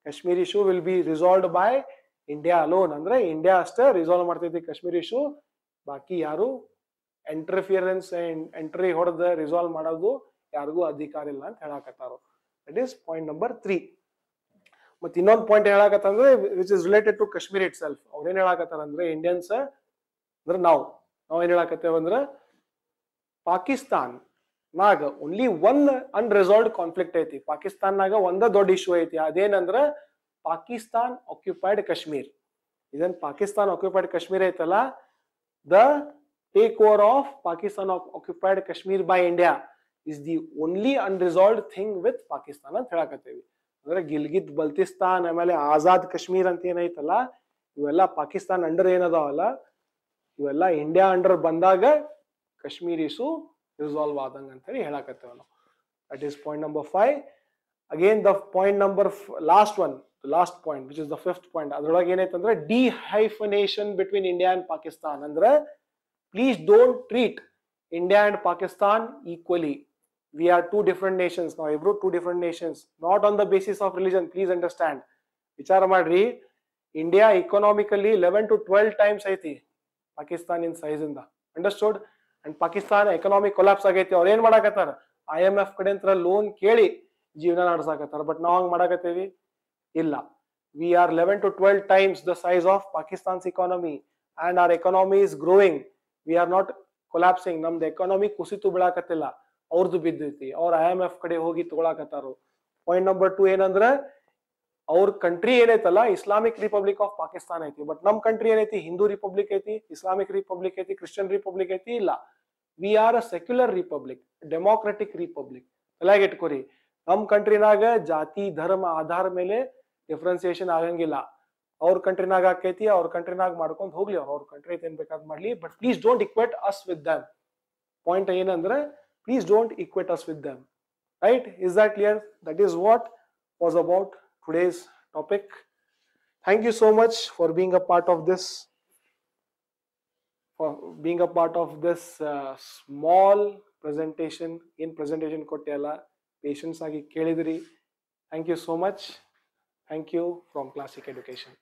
Kashmir issue will be resolved by India alone. ಅಂದ್ರೆ ಇಂಡಿಯಾ ಅಷ್ಟೇ ರಿಸಾಲ್ವ್ ಮಾಡ್ತೈತಿ ಕಾಶ್ಮೀರ್ ಇಶ್ಯೂ, ಬಾಕಿ ಯಾರು ಎಂಟ್ರಿ ಹೊಡೆದ ರಿಸಾಲ್ವ್ ಮಾಡೋದು ಯಾರಿಗೂ ಅಧಿಕಾರ ಇಲ್ಲ ಅಂತ ಹೇಳಕತ್ತಾರ. That is point number 3. ಮತ್ತೆ ಇನ್ನೊಂದು ಪಾಯಿಂಟ್ ಹೇಳಕತ್ತಂದ್ರೆ which is related to Kashmir itself. ಅವ್ರೇನ್ ಹೇಳಕತ್ತಾರ ಅಂದ್ರೆ ಇಂಡಿಯನ್ಸ್ ಅಂದ್ರೆ ನಾವ್ ಏನ್ ಹೇಳಕತ್ತೇವ ಅಂದ್ರೆ ಪಾಕಿಸ್ತಾನ್ ನಾಗ ಓನ್ಲಿ ಒನ್ ಅನ್ರಿಸಾಲ್ವ್ಡ್ ಕಾನ್ಫ್ಲಿಕ್ಟ್ ಐತಿ. ಪಾಕಿಸ್ತಾನ್ನಾಗ ಒಂದ ದೊಡ್ಡ ಇಶ್ಯೂ ಐತಿ, ಅದೇನಂದ್ರ ಪಾಕಿಸ್ತಾನ್ ಆಕ್ಯುಪೈಡ್ ಕಾಶ್ಮೀರ್. ಇದನ್ ಪಾಕಿಸ್ತಾನ್ ಆಕ್ಯುಪೈಡ್ ಕಾಶ್ಮೀರ್ ಐತಲ್ಲ, the take over of Pakistan occupied Kashmir by India is the only unresolved thing with Pakistan ಅಂತ ಹೇಳಕತ್ತೇವಿ. ಅಂದ್ರೆ ಗಿಲ್ಗಿತ್ ಬಲ್ತಿಸ್ತಾನ್ ಆಮೇಲೆ ಆಜಾದ್ ಕಾಶ್ಮೀರ್ ಅಂತ ಏನೈತಲ್ಲ, ಇವೆಲ್ಲ ಪಾಕಿಸ್ತಾನ್ ಅಂಡರ್ ಏನದಾವಲ್ಲ, ಇವೆಲ್ಲ ಇಂಡಿಯಾ ಅಂಡರ್ ಬಂದಾಗ ಕಾಶ್ಮೀರ್ ಇಶ್ಯೂ ರಿಸಾಲ್ವ್ ಆದಂಗ ಅಂತ ಹೇಳಿ ಹೇಳಕತ್ತೇವ ನಾವು. That is point number 5. Again the point number last point which is the 5th point. ಅದ್ರೊಳಗೆ ಏನೈತಂದ್ರೆ ಡಿಹೈಫನೇಷನ್ ಬಿಟ್ವೀನ್ ಇಂಡಿಯಾ ಅಂಡ್ ಪಾಕಿಸ್ತಾನ್. ಅಂದ್ರೆ please don't treat India and Pakistan equally. We are 2 different nations. ನಾವು ಇಬ್ರು 2 different nations, not on the basis of religion. Please understand. ವಿಚಾರ ಮಾಡ್ರಿ, ಇಂಡಿಯಾ ಇಕನಾಮಿಕಲಿ 11 to 12 times ಐತಿ ಪಾಕಿಸ್ತಾನ್ ಇನ್ ಸೈಜ್ ಇಂದ. Understood? And Pakistan economic collapse ಆಗೈತಿ. ಅವ್ರ ಏನ್ ಮಾಡಾಕತ್ತಾರ, IMF ಕಡೆ ಅಂತ ಲೋನ್ ಕೇಳಿ ಜೀವನ ನಡೆಸಾಕತ್ತಾರ. ಬಟ್ ನಾವ್ ಹಂಗ್ ಮಾಡಾಕತ್ತೇವಿ ಇಲ್ಲ. We R 11 to 12 times the size of Pakistan's economy and our economy is growing. We are not collapsing. ನಮ್ದು ಎಕಾನಮಿ ಕುಸಿತು ಬೀಳಾಕತ್ತಿಲ್ಲ, ಅವ್ರದ್ದು ಬಿದ್ದೈತಿ. ಅವ್ರ IMF ಕಡೆ ಹೋಗಿ ತಗೊಳಕತ್ತಾರು. ಪಾಯಿಂಟ್ ನಂಬರ್ 2 ಏನಂದ್ರ ಅವ್ರ ಕಂಟ್ರಿ ಏನೈತಲ್ಲ ಇಸ್ಲಾಮಿಕ್ ರಿಪಬ್ಲಿಕ್ ಆಫ್ ಪಾಕಿಸ್ತಾನ್ ಐತಿ. ಬಟ್ ನಮ್ ಕಂಟ್ರಿ ಏನೈತಿ, ಹಿಂದೂ ರಿಪಬ್ಲಿಕ್ ಐತಿ, ಇಸ್ಲಾಮಿಕ್ ರಿಪಬ್ಲಿಕ್ ಐತಿ, ಕ್ರಿಶ್ಚಿಯನ್ ರಿಪಬ್ಲಿಕ್ ಐತಿ. ಇಲ್ಲ, we are a secular republic, democratic republic. ತಲೆಯಾಗ ಇಟ್ಕೋರಿ, ನಮ್ ಕಂಟ್ರಿನಾಗ ಜಾತಿ ಧರ್ಮ ಆಧಾರ ಮೇಲೆ ಡಿಫ್ರೆನ್ಸಿಯೇಷನ್ ಆಗಂಗಿಲ್ಲ. ಅವ್ರ ಕಂಟ್ರಿನಾಗ ಆಕೈತಿ, ಅವ್ರ ಕಂಟ್ರಿನಾಗ ಮಾಡ್ಕೊಂಡ್ ಹೋಗ್ಲಿ, ಅವ್ರ ಕಂಟ್ರಿ ಐತಿ ಏನ್ ಬೇಕಾದ್ ಮಾಡ್ಲಿ. But please don't equate us with them. Point ಏನಂದ್ರೆ please don't equate us with them. Right? Is that clear? That is what was about today's topic. Thank you so much for being a part of this, small presentation. In presentation kotte alla patience agi kelidri. Thank you so much. Thank you from Classic Education.